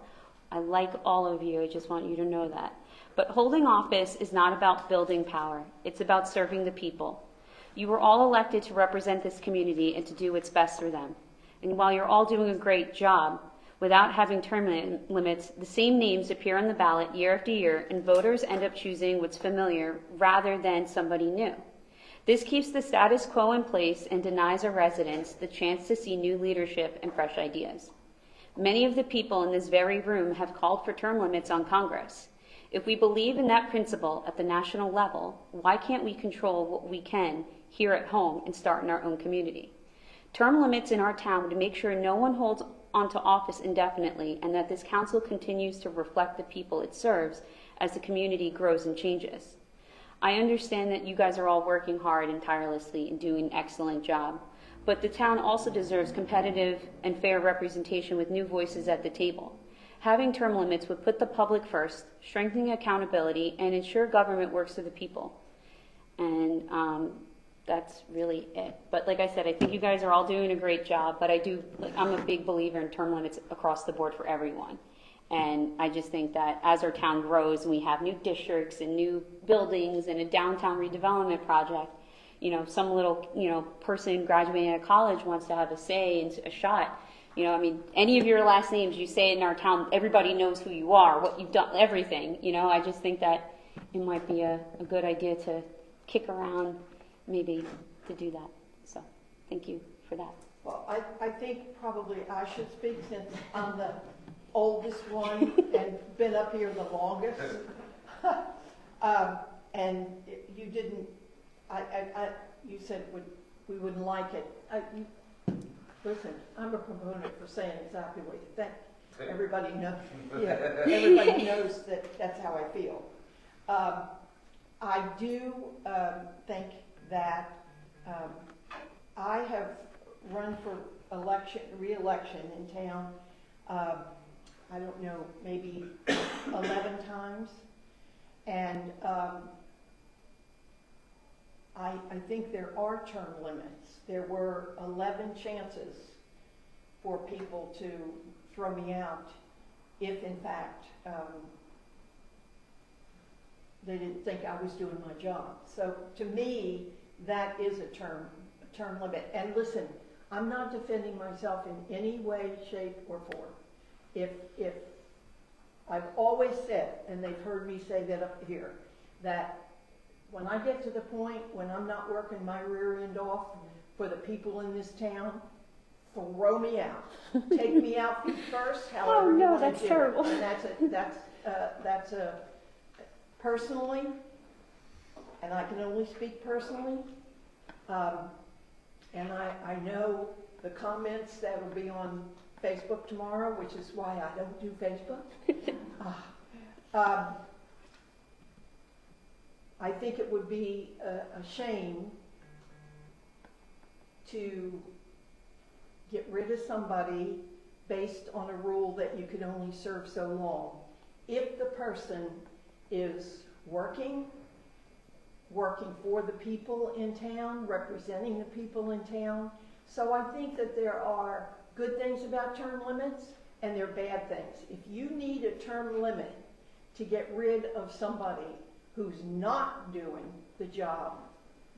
I like all of you. I just want you to know that. But holding office is not about building power. It's about serving the people. You were all elected to represent this community and to do what's best for them. And while you're all doing a great job, without having term limits, the same names appear on the ballot year after year, and voters end up choosing what's familiar rather than somebody new. This keeps the status quo in place and denies our residents the chance to see new leadership and fresh ideas. Many of the people in this very room have called for term limits on Congress. If we believe in that principle at the national level, why can't we control what we can here at home and start in our own community? Term limits in our town would make sure no one holds onto office indefinitely, and that this council continues to reflect the people it serves as the community grows and changes. I understand that you guys are all working hard and tirelessly and doing an excellent job, but the town also deserves competitive and fair representation with new voices at the table. Having term limits would put the public first, strengthen accountability, and ensure government works for the people. And that's really it. But like I said, I think you guys are all doing a great job, but I'm a big believer in term limits across the board for everyone. And I just think that as our town grows and we have new districts and new buildings and a downtown redevelopment project, some little, person graduating out of college wants to have a say and a shot. Any of your last names you say in our town, everybody knows who you are, what you've done, everything. I just think that it might be a good idea to kick around maybe to do that. So thank you for that. Well, I think probably I should speak since I'm the oldest one and been up here the longest. And you didn't, you said we wouldn't like it. Listen, I'm a proponent for saying exactly what you think. Everybody knows, everybody knows that that's how I feel. I do think that I have run for re-election in town, I don't know, maybe 11 times. And I think there are term limits. There were 11 chances for people to throw me out if, in fact, they didn't think I was doing my job. So to me, that is a term limit. And listen, I'm not defending myself in any way, shape, or form. If I've always said, and they've heard me say that up here, that when I get to the point when I'm not working my rear end off for the people in this town, throw me out. Take me out feet first, however you want to do it. That's terrible. And that's a personally, and I can only speak personally, and I know the comments that will be on Facebook tomorrow, which is why I don't do Facebook. I think it would be a shame to get rid of somebody based on a rule that you can only serve so long. If the person is working for the people in town, representing the people in town. So I think that there are good things about term limits and there are bad things. If you need a term limit to get rid of somebody who's not doing the job,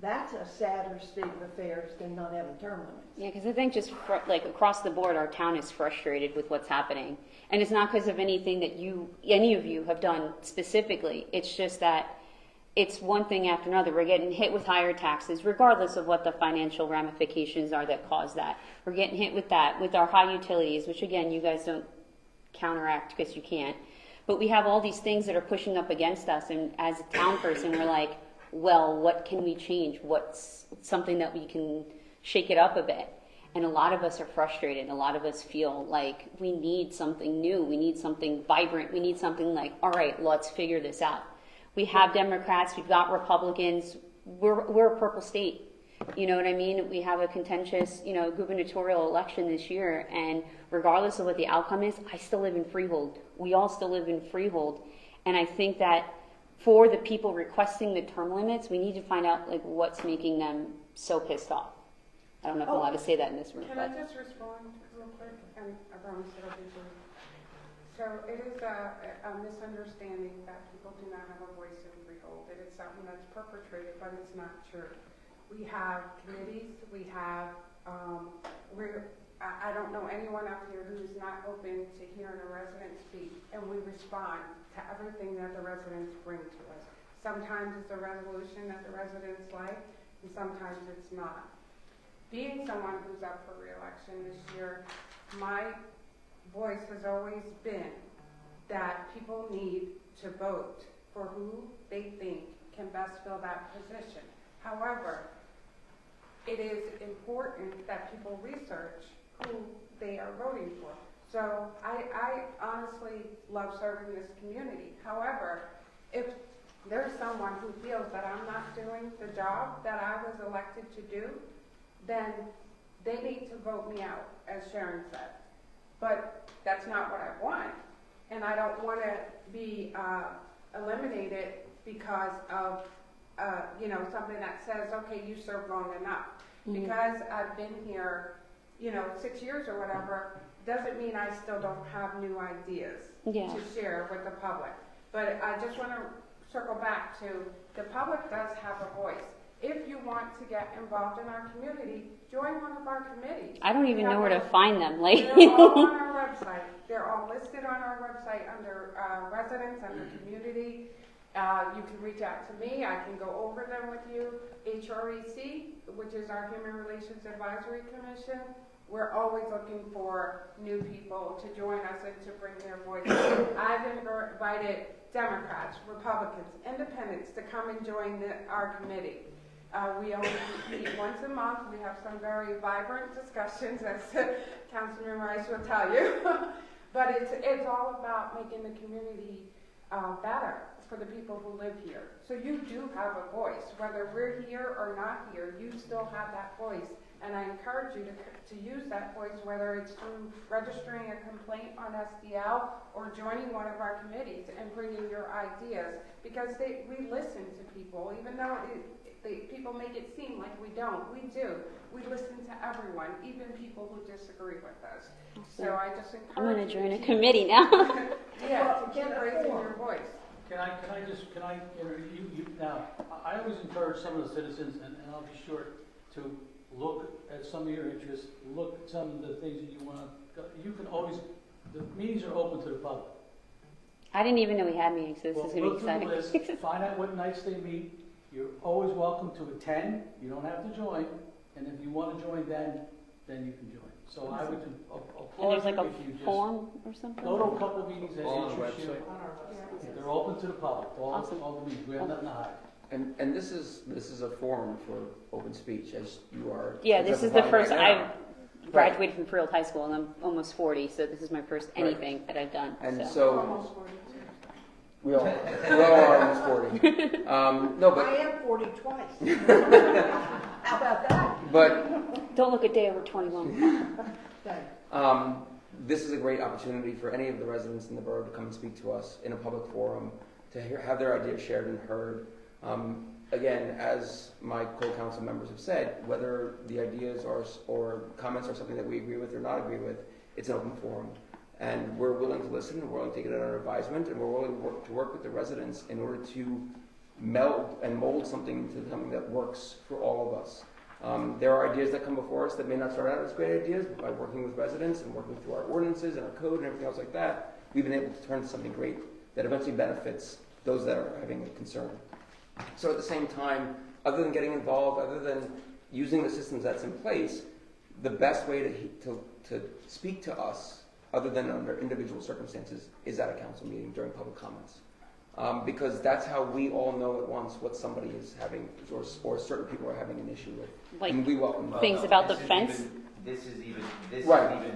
that's a sadder state of affairs than not having term limits. Yeah, because I think just like across the board, our town is frustrated with what's happening. And it's not because of anything that any of you have done specifically. It's just that it's one thing after another. We're getting hit with higher taxes, regardless of what the financial ramifications are that cause that. We're getting hit with that, with our high utilities, which again, you guys don't counteract because you can't. But we have all these things that are pushing up against us. And as a town person, we're like, well, what can we change? What's something that we can shake it up a bit? And a lot of us are frustrated. A lot of us feel like we need something new. We need something vibrant. We need something like, all right, let's figure this out. We have Democrats. We've got Republicans. We're a purple state. You know what I mean? We have a contentious, gubernatorial election this year. And regardless of what the outcome is, I still live in Freehold. We all still live in Freehold. And I think that for the people requesting the term limits, we need to find out like what's making them so pissed off. I don't know if I'm allowed to say that in this room. Can I just respond real quick? And I promise it'll be brief. So it is a misunderstanding that people do not have a voice in Freehold. It is something that's perpetrated, but it's not true. We have committees. We have, I don't know anyone up here who's not open to hearing a resident speak, and we respond to everything that the residents bring to us. Sometimes it's a resolution that the residents like, and sometimes it's not. Being someone who's up for re-election this year, my voice has always been that people need to vote for who they think can best fill that position. However, it is important that people research who they are voting for. So I honestly love serving this community. However, if there's someone who feels that I'm not doing the job that I was elected to do, then they need to vote me out, as Sharon said. But that's not what I want. And I don't want to be eliminated because of, something that says, okay, you served long enough. Mm-hmm. Because I've been here, 6 years or whatever, doesn't mean I still don't have new ideas to share with the public. But I just want to circle back to the public does have a voice. If you want to get involved in our community, join one of our committees. I don't even know where to find them. They're all on our website. They're all listed on our website under residents, under community. You can reach out to me, I can go over them with you. HREC, which is our Human Relations Advisory Commission, we're always looking for new people to join us and to bring their voices. I've invited Democrats, Republicans, Independents to come and join our committee. We only meet once a month. We have some very vibrant discussions, as Councilman Rice will tell you. But it's all about making the community better for the people who live here. So you do have a voice. Whether we're here or not here, you still have that voice. And I encourage you to use that voice, whether it's through registering a complaint on SDL or joining one of our committees and bringing your ideas. Because we listen to people, even though people make it seem like we don't. We do. We listen to everyone, even people who disagree with us. So I just encourage I'm going to you join a committee now. Yeah, to keep raising your voice. Can I now, I always encourage some of the citizens, and I'll be short, to look at some of your interests, look at some of the things that you want to, you can always, the meetings are open to the public. I didn't even know we had meetings, so this is going to be Look through the exciting. list, find out what nights they meet. You're always welcome to attend. You don't have to join. And if you want to join then you can join. So I would And applaud there's like you a if you just form or something? go to a couple of meetings that On our interest you. website. They're open to the public, Awesome. all the meetings. We have nothing to hide. And this is a forum for open speech, as you are. Yeah, this is the exemplifying first, right now. I've graduated from Freehold High School and I'm almost 40, so this is my first Right. anything that I've done. And so. so, we all are almost 40. No, I but, am 40 twice. How about that? but Don't look a day over 21. this is a great opportunity for any of the residents in the borough to come and speak to us in a public forum, to have their ideas shared and heard. Again, as my co-council members have said, whether the ideas or comments are something that we agree with or not agree with, it's an open forum. And we're willing to listen, and we're willing to take it under advisement, and we're willing to work with the residents in order to meld and mold something into something that works for all of us. There are ideas that come before us that may not start out as great ideas, but by working with residents and working through our ordinances and our code and everything else like that, we've been able to turn something great that eventually benefits those that are having a concern. So at the same time, other than getting involved, other than using the systems that's in place, the best way to speak to us, other than under individual circumstances, is at a council meeting during public comments. Because that's how we all know at once what somebody is having, or certain people are having an issue with. Like and we welcome that. things about the fence? This is even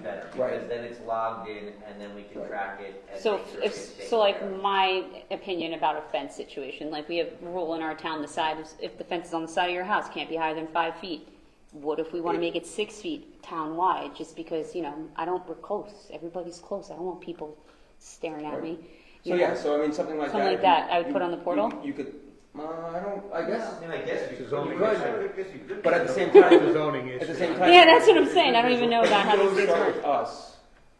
better, because Right. then it's logged in, and then we can track it. And So, make sure it gets taken so like care of. my opinion about a fence situation, like we have a rule in our town, the side, if the fence is on the side of your house, can't be higher than 5 feet. What if we want to make it 6 feet town-wide, just because, we're close, everybody's close, I don't want people staring at me. So yeah, so I mean something like that. Something like that, I would put on the portal? You could, I guess. I guess It's you a zoning could. issue. I guess you could. But at the same It's a time, zoning at the issue. same time. Yeah, that's what I'm saying, I don't even know about how It these would things start work. with us,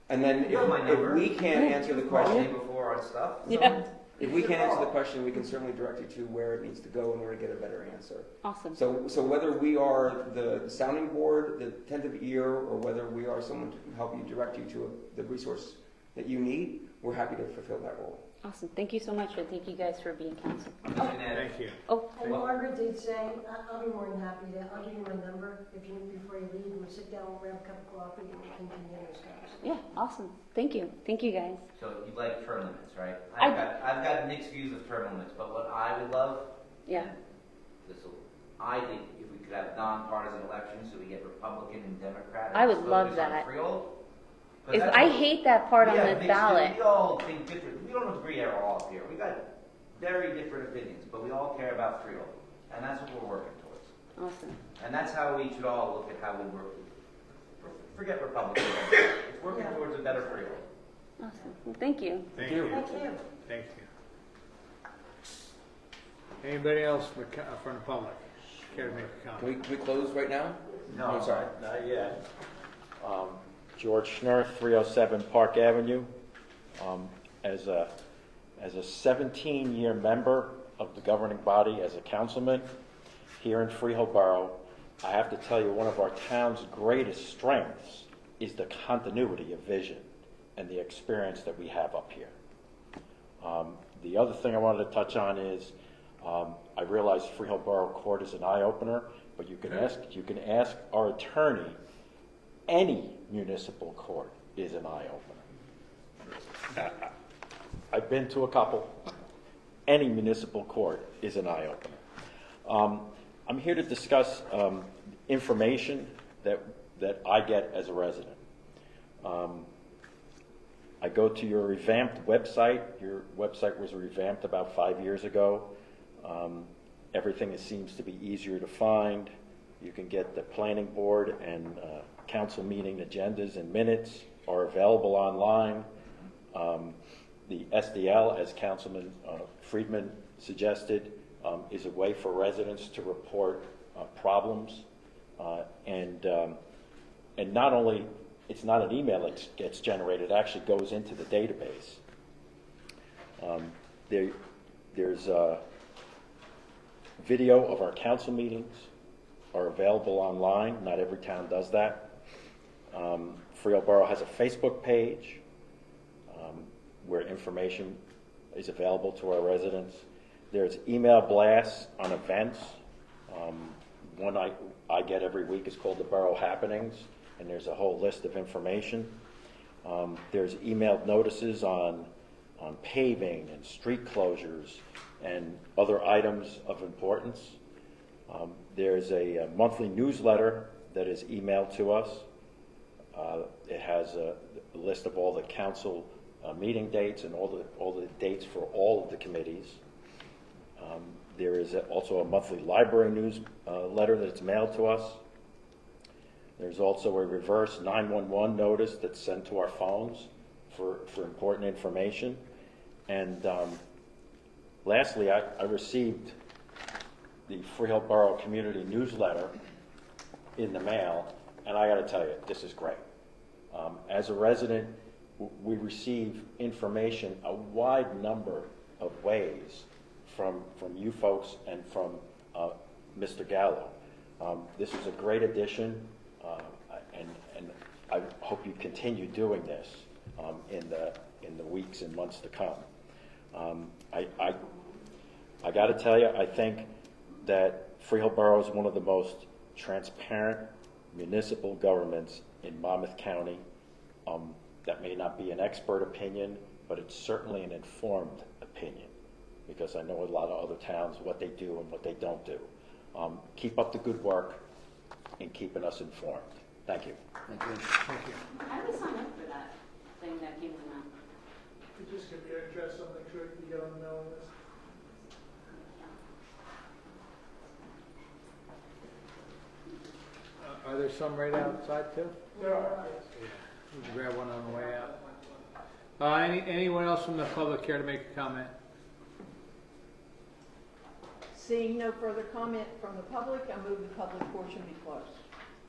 and then You have my if number. we can't answer the question, before on stuff. Yeah, if we can't answer the question, we can certainly direct you to where it needs to go in order to get a better answer. awesome. So whether we are the sounding board, the attentive ear, or whether we are someone to help you, direct you to the resource that you need, we're happy to fulfill that role. Awesome, thank you so much, and thank you guys for being council. Thank you. Oh, And Margaret did say, I'll be more than happy to, I'll give you my number if you, before you leave, and we'll sit down, we'll grab a cup of coffee, and we can continue our discussion. yeah, awesome, thank you guys. So you like term limits, right? I- I've got mixed views of term limits, but what I would love, Yeah, I think if we could have nonpartisan elections, so we get Republican and Democrat. I would focus love on that. Freehold. 'Cause if, that's I what- hate that part on we have the mixed ballot. views. We all think different. We don't agree at all up here. We got very different opinions, but we all care about Freehold, and that's what we're working towards. Awesome. And that's how we should all look at how we work. Forget Republicans. It's working towards a better Freehold. Awesome. Well, thank you. Thank you. Thank you. Thank you. Anybody else from the public care to make a comment? Can we close right now? No, I'm sorry. not yet. George Schnurr, 307 Park Avenue. As a 17-year member of the governing body, as a councilman here in Freehold Borough, I have to tell you one of our town's greatest strengths is the continuity of vision and the experience that we have up here. The other thing I wanted to touch on is I realize Freehold Borough Court is an eye-opener, but you can ask our attorney. Any municipal court is an eye-opener. I've been to a couple. Any municipal court is an eye-opener. I'm here to discuss information that I get as a resident. I go to your revamped website. Your website was revamped about 5 years ago. Everything seems to be easier to find. You can get the planning board and council meeting agendas and minutes are available online. The SDL, as Councilman Friedman suggested, is a way for residents to report problems. And not only, it's not an email that gets generated, it actually goes into the database. There's video of our council meetings are available online. Not every town does that. Freehold Borough has a Facebook page where information is available to our residents. There's email blasts on events. One I get every week is called the Borough Happenings, and there's a whole list of information. There's emailed notices on paving and street closures and other items of importance. There's a monthly newsletter that is emailed to us. It has a list of all the council meeting dates and all the dates for all of the committees. There is also a monthly library news letter that's mailed to us. There's also a reverse 911 notice that's sent to our phones for important information. And lastly, I received the Freehold Borough Community Newsletter in the mail, and I got to tell you, this is great. As a resident, we receive information a wide number of ways from you folks and from Mr. Gallo. This is a great addition, and I hope you continue doing this in the weeks and months to come. I got to tell you, I think that Freehold Borough is one of the most transparent municipal governments in Monmouth County. That may not be an expert opinion, but it's certainly an informed opinion, because I know a lot of other towns, what they do and what they don't do. Keep up the good work in keeping us informed. Thank you. Thank you. Thank you. How do we sign up for that thing that came from that? You just give your address, I'll make sure you get on the mailing list. Are there some right outside too? There are. We can grab one on the way out. Anyone else from the public care to make a comment? Seeing no further comment from the public, I move the public portion be closed.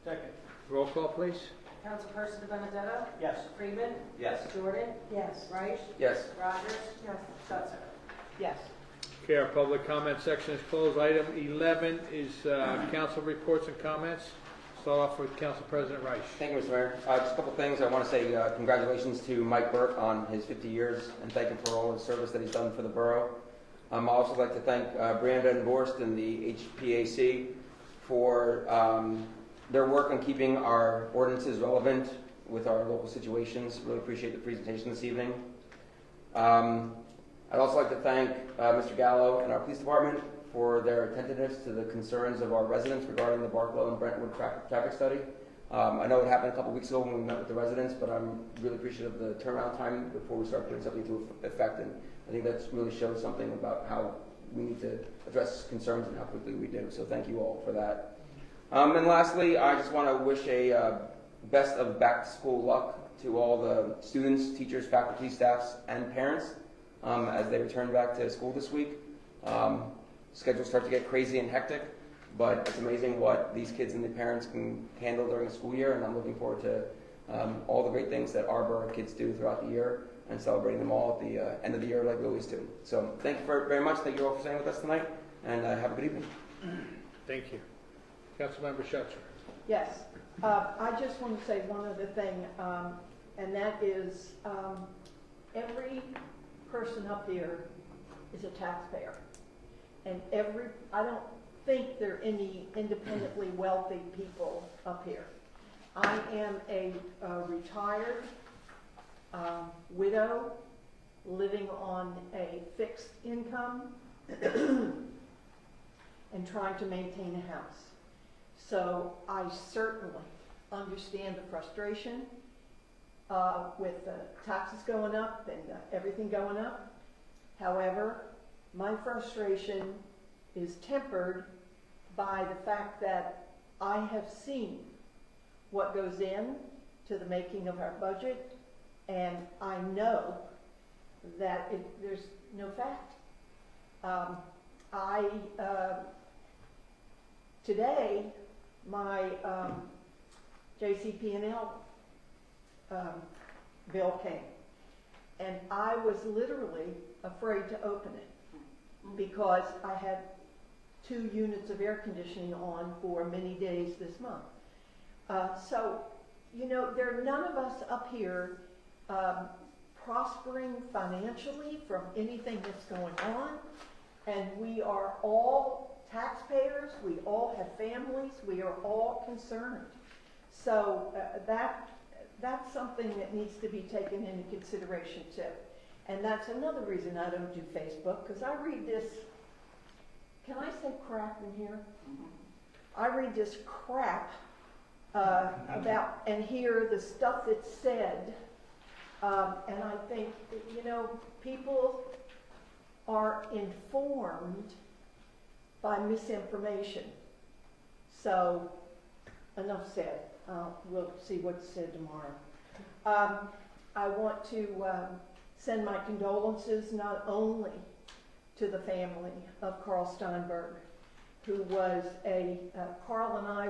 Second. Roll call, please. Councilperson Benedetto? Yes. Freeman? Yes. Jordan? Yes. Reich? Yes. Rogers? Yes. Stetser? Yes. Okay, our public comment section is closed. Item 11 is council reports and comments. Start off with Council President Reich. Thank you, Mr. Mayor. Just a couple things. I want to say congratulations to Mike Burke on his 50 years and thank him for all his service that he's done for the borough. I'd also like to thank Brandon Borst and the HPAC for their work on keeping our ordinances relevant with our local situations. Really appreciate the presentation this evening. I'd also like to thank Mr. Gallo and our police department for their attentiveness to the concerns of our residents regarding the Barklow and Brentwood traffic study. I know it happened a couple weeks ago when we met with the residents, but I'm really appreciative of the turnaround time before we start putting something into effect, and I think that really shows something about how we need to address concerns and how quickly we do. So thank you all for that. And lastly, I just want to wish a best of back-to-school luck to all the students, teachers, faculty, staffs, and parents as they return back to school this week. Schedules start to get crazy and hectic, but it's amazing what these kids and the parents can handle during the school year, and I'm looking forward to all the great things that our borough kids do throughout the year and celebrating them all at the end of the year like we always do. So thank you very much. Thank you all for staying with us tonight, and have a good evening. Thank you. Councilmember Schutzer. Yes. I just want to say one other thing, and that is every person up here is a taxpayer. And I don't think there are any independently wealthy people up here. I am a retired widow living on a fixed income and trying to maintain a house. So I certainly understand the frustration with the taxes going up and everything going up. However, my frustration is tempered by the fact that I have seen what goes in to the making of our budget, and I know that there's no fact. Today, my JCP&L bill came, and I was literally afraid to open it because I had 2 units of air conditioning on for many days this month. So, you know, there are none of us up here prospering financially from anything that's going on, and we are all taxpayers, we all have families, we are all concerned. So that's something that needs to be taken into consideration too. And that's another reason I don't do Facebook, because I read this, can I say crap in here? I read this crap about and hear the stuff that's said, and I think, you know, people are informed by misinformation. So, enough said. We'll see what's said tomorrow. I want to send my condolences not only to the family of Carl Steinberg, who was Carl and I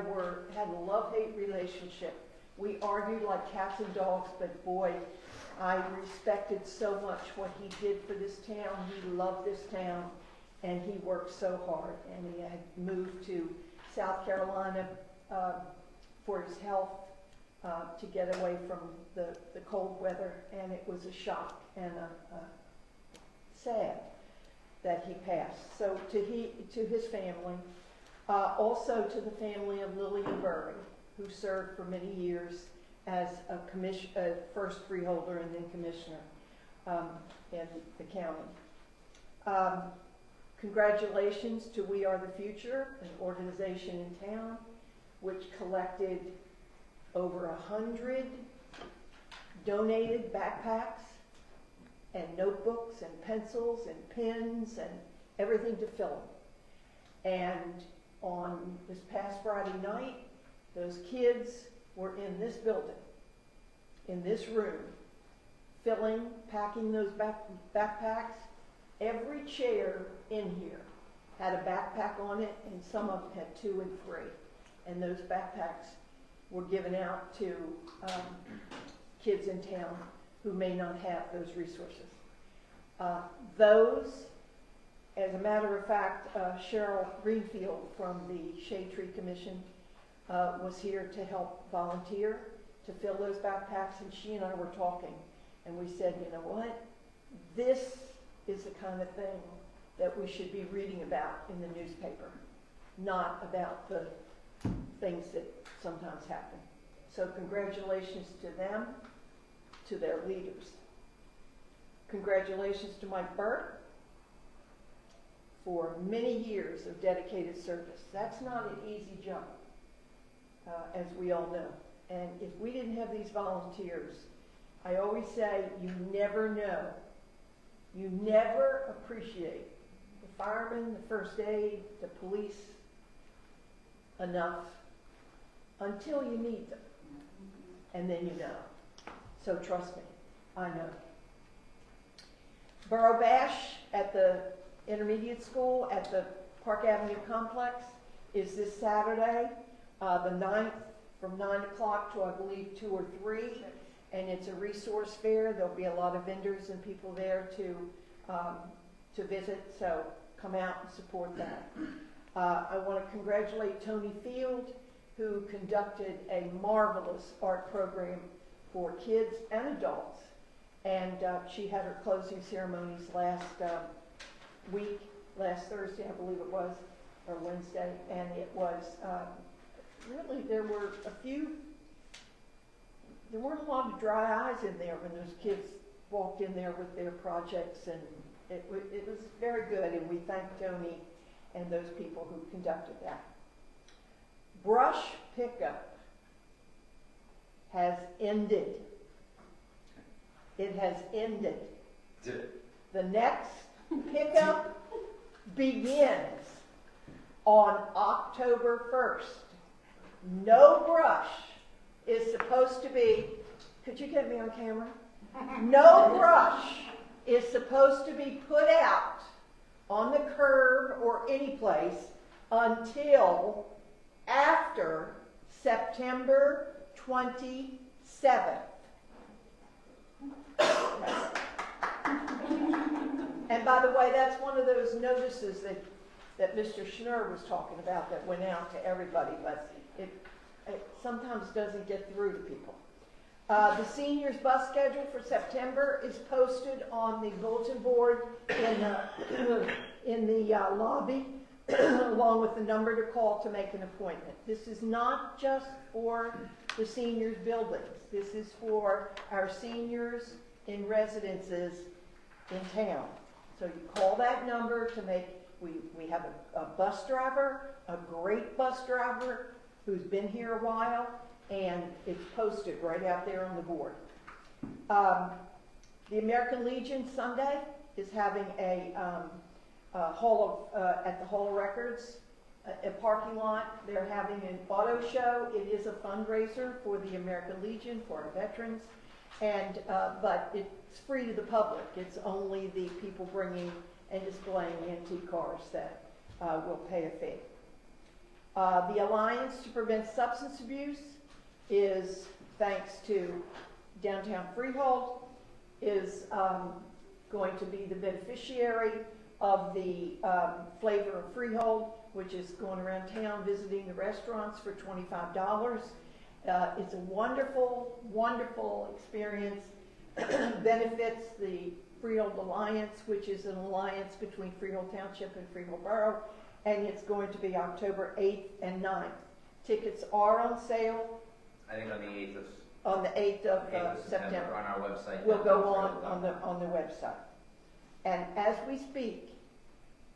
had a love-hate relationship. We argued like cats and dogs, but boy, I respected so much what he did for this town. He loved this town, and he worked so hard. And he had moved to South Carolina for his health to get away from the cold weather, and it was a shock and sad that he passed. So to his family, also to the family of Lillian Burry, who served for many years as a first freeholder and then commissioner in the county. Congratulations to We Are the Future, an organization in town which collected over 100 donated backpacks and notebooks and pencils and pens and everything to fill them. And on this past Friday night, those kids were in this building, in this room, packing those backpacks. Every chair in here had a backpack on it, and some of them had 2 and 3. And those backpacks were given out to kids in town who may not have those resources. As a matter of fact, Cheryl Greenfield from the Shade Tree Commission was here to help volunteer to fill those backpacks, and she and I were talking, and we said, you know what, this is the kind of thing that we should be reading about in the newspaper, not about the things that sometimes happen. So congratulations to them, to their leaders. Congratulations to Mike Burt for many years of dedicated service. That's not an easy job, as we all know. And if we didn't have these volunteers, I always say you never know. You never appreciate the firemen, the first aid, the police enough until you need them. And then you know. So trust me, I know. Borough Bash at the intermediate school at the Park Avenue complex is this Saturday, the 9th, from 9 o'clock to I believe 2 or 3. And it's a resource fair. There'll be a lot of vendors and people there to visit, so come out and support that. I want to congratulate Tony Field, who conducted a marvelous art program for kids and adults. And she had her closing ceremonies last week, last Thursday, I believe it was, or Wednesday, and it was, really, there weren't a lot of dry eyes in there when those kids walked in there with their projects, and it was very good, and we thank Tony and those people who conducted that. Brush pickup has ended. It has ended. The next pickup begins on October 1st. No brush is supposed to be, could you get me on camera? No brush is supposed to be put out on the curb or any place until after September 27th. And by the way, that's one of those notices that Mr. Schnurr was talking about that went out to everybody, but it sometimes doesn't get through to people. The seniors bus schedule for September is posted on the bulletin board in the lobby, along with the number to call to make an appointment. This is not just for the seniors buildings. This is for our seniors in residences in town. So you call that number to make, we have a bus driver, a great bus driver who's been here a while, and it's posted right out there on the board. The American Legion Sunday is having a Hall of, at the Hall of Records, a parking lot. They're having an auto show. It is a fundraiser for the American Legion, for our veterans, and but it's free to the public. It's only the people bringing and displaying antique cars that will pay a fee. The Alliance to Prevent Substance Abuse is, thanks to Downtown Freehold, is going to be the beneficiary of the Flavor of Freehold, which is going around town visiting the restaurants for $25. It's a wonderful, wonderful experience. Benefits the Freehold Alliance, which is an alliance between Freehold Township and Freehold Borough, and it's going to be October 8th and 9th. Tickets are on sale. I think on the 8th of On the 8th of September. on our website. Will go on the website. And as we speak,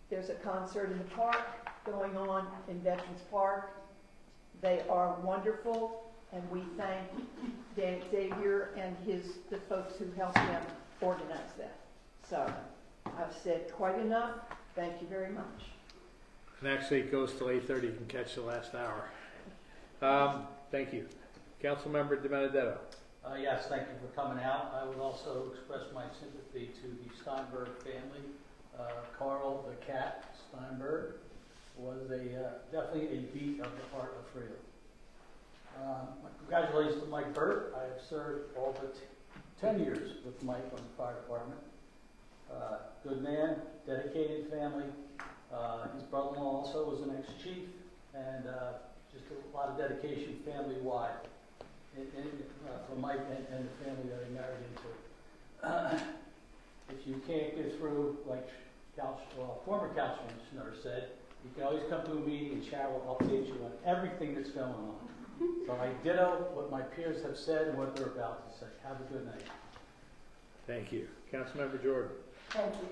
there's a concert in the park going on in Veterans Park. They are wonderful, and we thank Dan Xavier and the folks who helped him organize that. So I've said quite enough. Thank you very much. And actually, it goes till 8:30. You can catch the last hour. Thank you. Councilmember DiBenedetto. Yes, thank you for coming out. I would also express my sympathy to the Steinberg family. Carl the cat Steinberg was definitely a beat of the heart of Freehold. Congratulations to Mike Burt. I have served all but 10 years with Mike on the fire department. Good man, dedicated family. His brother-in-law also was an ex-chief, and just a lot of dedication family-wide for Mike and the family that he married into. If you can't get through, like former Councilman Schnurr said, you can always come to a meeting and Chad will update you on everything that's going on. So I ditto what my peers have said and what they're about to say. Have a good night. Thank you. Councilmember Jordan. Thank you.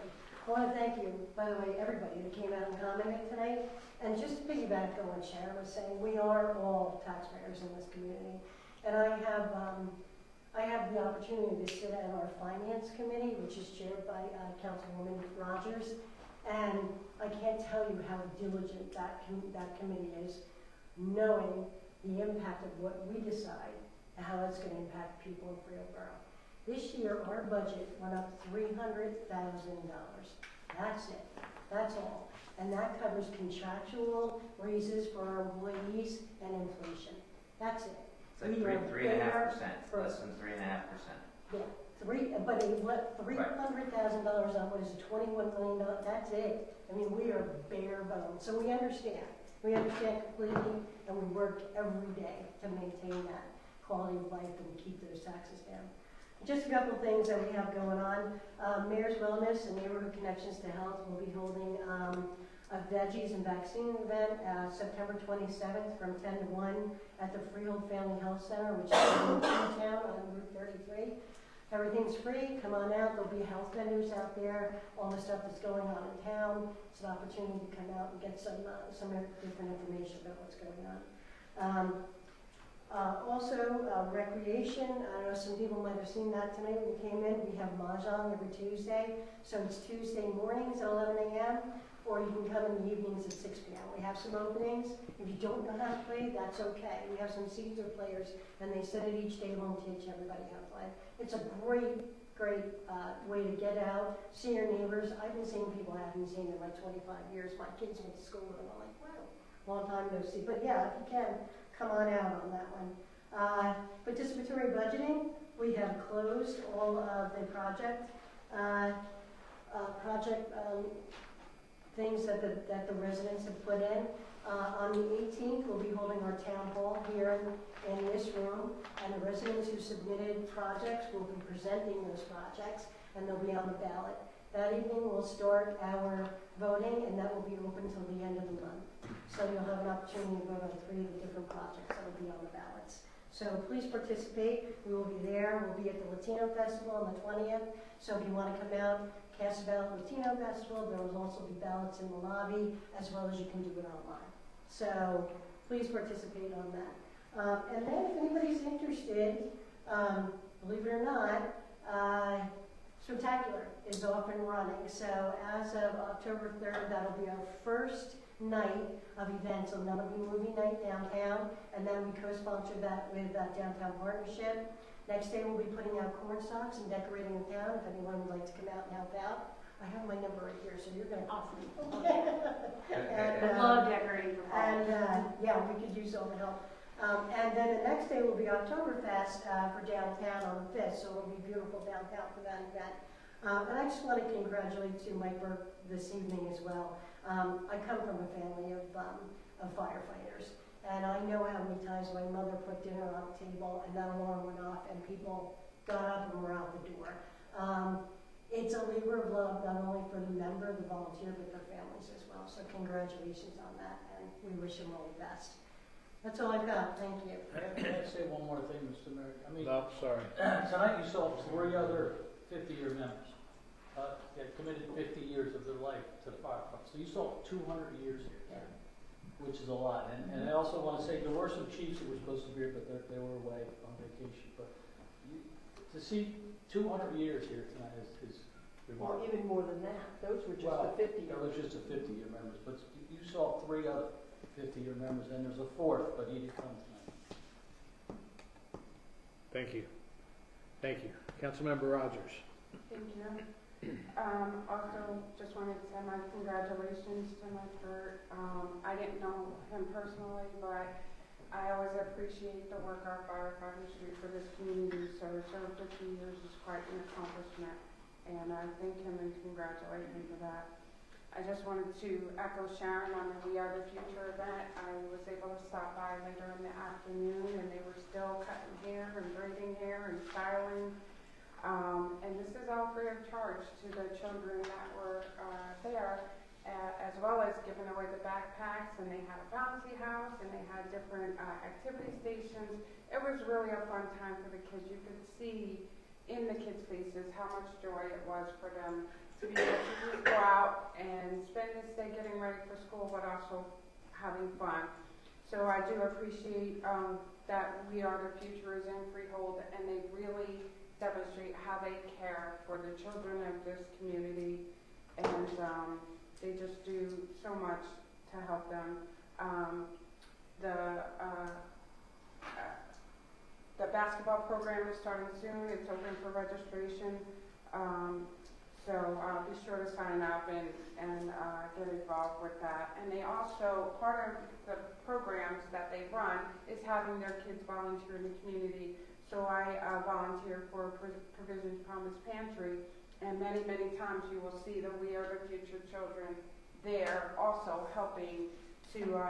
I want to thank you, by the way, everybody that came out and commented tonight. And just to piggyback on what Sharon was saying, we are all taxpayers in this community. And I have the opportunity to sit on our Finance Committee, which is chaired by Councilwoman Rogers. And I can't tell you how diligent that committee is, knowing the impact of what we decide and how it's going to impact people in Freehold Borough. This year, our budget went up $300,000. That's it. That's all. And that covers contractual raises for our employees and inflation. That's it. It's like 3.5%, less than 3.5%. Yeah, but it what $300,000 on what is it, $21 million? That's it. I mean, we are bare bones. So we understand. We understand completely, and we work every day to maintain that quality of life and keep those taxes down. Just a couple of things that we have going on. Mayor's Wellness and Neighborhood Connections to Health will be holding a veggies and vaccine event September 27th from 10 to 1 at the Freehold Family Health Center, which is in Town on Route 33. Everything's free. Come on out. There'll be health vendors out there, all the stuff that's going on in town. It's an opportunity to come out and get some different information about what's going on. Also, recreation. I know some people might have seen that tonight when you came in. We have Mahjong every Tuesday. So it's Tuesday mornings at 11 a.m. or you can come in the evenings at 6 p.m. We have some openings. If you don't know how to play, that's okay. We have some seasoned players, and they sit at each table and teach everybody how to play. It's a great way to get out, see your neighbors. I've been seeing people I haven't seen in like 25 years. My kids went to school with them. I'm like, wow, long time no see. But yeah, if you can, come on out on that one. Participatory budgeting, we have closed all of the project things that the residents have put in. On the 18th, we'll be holding our town hall here in this room, and the residents who submitted projects will be presenting those projects, and they'll be on the ballot. That evening, we'll start our voting, and that will be open until the end of the month. So you'll have an opportunity to vote on 3 of the different projects that will be on the ballots. So please participate. We will be there. We'll be at the Latino Festival on the 20th. So if you want to come out, cast a ballot at Latino Festival. There will also be ballots in the lobby, as well as you can do it online. So please participate on that. And then if anybody's interested, believe it or not, Spectacular is off and running. So as of October 3rd, that'll be our first night of events. So that'll be movie night downtown, and then we co-sponsor that with Downtown Partnership. Next day we'll be putting out corn stalks and decorating the town. If anyone would like to come out and help out, I have my number right here, so you're going to help me. I love decorating for fall. And yeah, we could use all the help. And then the next day will be Oktoberfest for downtown on the 5th, so it'll be beautiful downtown for that event. And I just want to congratulate Mike Burke this evening as well. I come from a family of firefighters, and I know how many times my mother put dinner on the table and that alarm went off and people got up and were out the door. It's a labor of love not only for the member, the volunteer, but their families as well. So congratulations on that, and we wish them all the best. That's all I've got. Thank you. Can I say one more thing, Mr. Mayor? I mean, No, sorry. tonight you saw 3 other 50-year members that committed 50 years of their life to the fire department. So you saw 200 years here, which is a lot. And I also want to say there were some chiefs that were supposed to be here, but they were away on vacation. But to see 200 years here tonight is remarkable. Well, even more than that. Those were just the 50 That was just the 50-year members. But you saw 3 other 50-year members, and there's a 4th, but he didn't come tonight. Thank you. Thank you. Councilmember Rogers. Thank you. Also, just wanted to send my congratulations to Mike Burt. I didn't know him personally, but I always appreciate the work our firefighters do for this community. So to serve 50 years is quite an accomplishment, and I thank him and congratulate him for that. I just wanted to echo Sharon on the We Are the Future event. I was able to stop by later in the afternoon, and they were still cutting hair and braiding hair and styling. And this is all free of charge to the children that were there, as well as giving away the backpacks, and they had a bouncy house, and they had different activity stations. It was really a fun time for the kids. You could see in the kids' faces how much joy it was for them to be able to go out and spend this day getting ready for school, but also having fun. So I do appreciate that We Are the Future is in Freehold, and they really demonstrate how they care for the children of this community, and they just do so much to help them. The basketball program is starting soon. It's open for registration. So be sure to sign up and get involved with that. And they also, part of the programs that they run is having their kids volunteer in the community. So I volunteer for Provisions Promise Pantry, and many, many times you will see the We Are the Future children there also helping to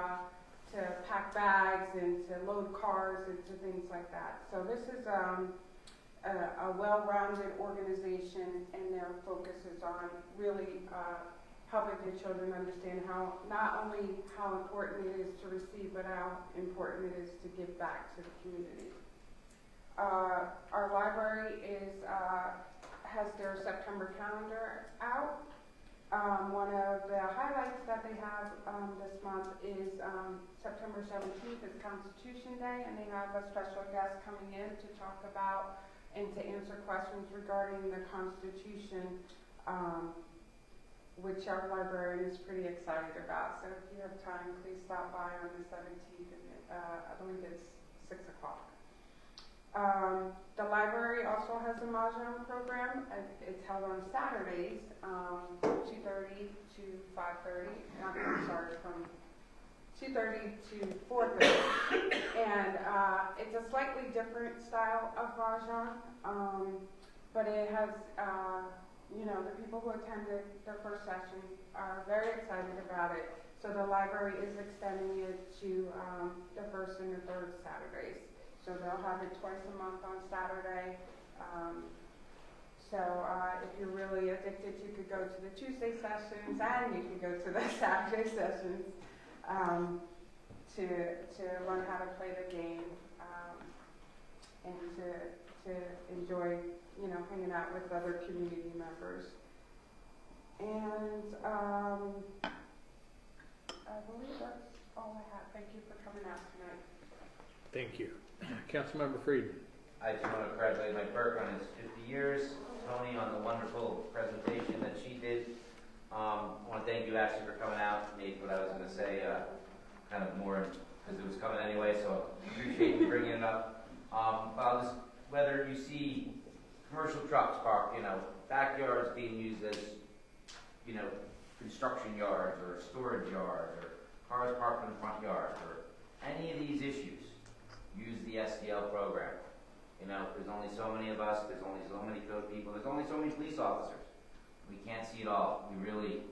pack bags and to load cars and to things like that. So this is a well-rounded organization, and their focus is on really helping the children understand how, not only how important it is to receive, but how important it is to give back to the community. Our library has their September calendar out. One of the highlights that they have this month is September 17th is Constitution Day, and they have a special guest coming in to talk about and to answer questions regarding the Constitution, which our librarian is pretty excited about. So if you have time, please stop by on the 17th, and I believe it's 6 o'clock. The library also has a Mahjong program. It's held on Saturdays, 2:30 to 5:30. I'm sorry, from 2:30 to 4:30. And it's a slightly different style of Mahjong, but it has, the people who attended the first session are very excited about it. So the library is extending it to the first and the third Saturdays. So they'll have it twice a month on Saturday. If you're really addicted, you could go to the Tuesday sessions and you can go to the Saturday sessions to learn how to play the game and to enjoy, hanging out with other community members. And I believe that's all I have. Thank you for coming out tonight. Thank you. Councilmember Friedman. I just want to congratulate Mike Burke on his 50 years, Tony on the wonderful presentation that she did. I want to thank you, Ashley, for coming out. Made what I was going to say kind of more because it was coming anyway, so appreciate you bringing it up. Whether you see commercial trucks parked, backyards being used as, construction yards or storage yards or cars parked in the front yard or any of these issues, use the SDL program. There's only so many of us, there's only so many code people, there's only so many police officers. We can't see it all. We really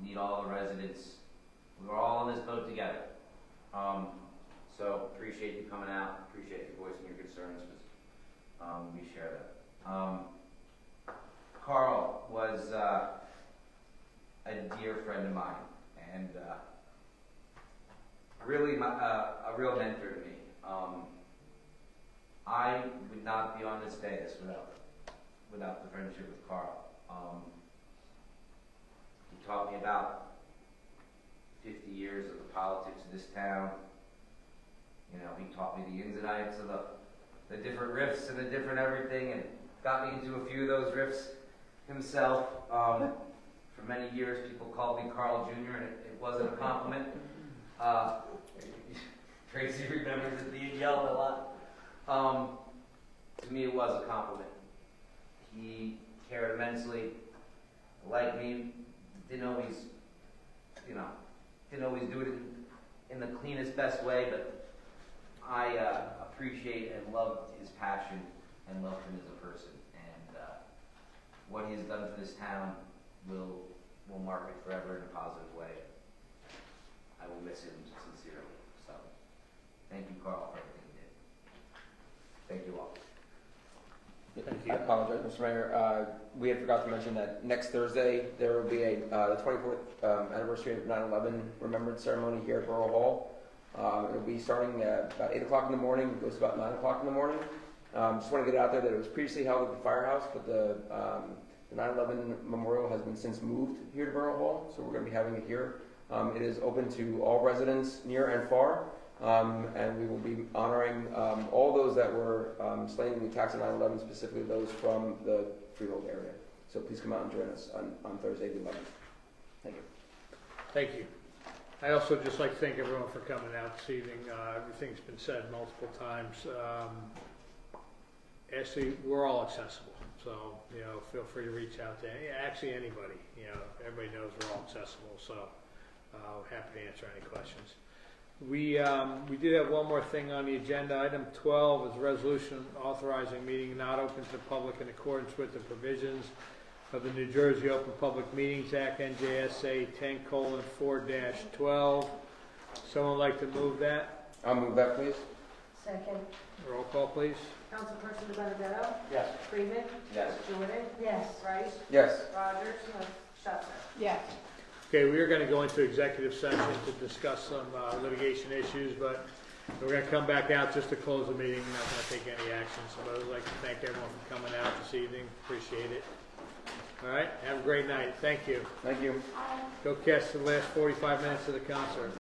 need all the residents. We're all in this boat together. So appreciate you coming out, appreciate you voicing your concerns, because we share that. Carl was a dear friend of mine, and really a real mentor to me. I would not be on this dais without the friendship with Carl. He taught me about 50 years of the politics of this town. He taught me the ins and outs of the different riffs and the different everything, and got me into a few of those riffs himself. For many years, people called me Carl Jr., and it wasn't a compliment. Tracy remembers it being yelled a lot. To me, it was a compliment. He cared immensely, liked me, didn't always do it in the cleanest, best way, but I appreciate and loved his passion and loved him as a person. And what he has done for this town will mark it forever in a positive way. I will miss him sincerely. So, thank you, Carl, for everything you did. Thank you all. Thank you. I apologize, Mr. Mayor. We had forgot to mention that next Thursday there will be the 24th anniversary of 9/11 Remembrance Ceremony here at Borough Hall. It'll be starting at about 8 o'clock in the morning. It goes to about 9 o'clock in the morning. Just want to get it out there that it was previously held at the firehouse, but the 9/11 memorial has been since moved here to Borough Hall, so we're going to be having it here. It is open to all residents near and far. And we will be honoring all those that were slain in the attacks on 9/11, specifically those from the Freehold area. So please come out and join us on Thursday the 11th. Thank you. Thank you. I also just like to thank everyone for coming out this evening. Everything's been said multiple times. Actually, we're all accessible, so feel free to reach out to anybody. Everybody knows we're all accessible, so happy to answer any questions. We did have one more thing on the agenda. Item 12 is a resolution authorizing meeting not open to the public in accordance with the provisions of the New Jersey Open Public Meetings Act, NJSA 10:4-12. Someone like to move that? I'll move that, please. Second. Roll call, please. Councilperson DeBenedetto? Yes. Freeman? Yes. Jordan? Yes. Rice? Yes. Rogers? Schuster? Yes. Okay, we are going to go into executive session to discuss some litigation issues, but we're going to come back out just to close the meeting. We're not going to take any action. So I would like to thank everyone for coming out this evening. Appreciate it. All right, have a great night. Thank you. Thank you. Go catch the last 45 minutes of the concert.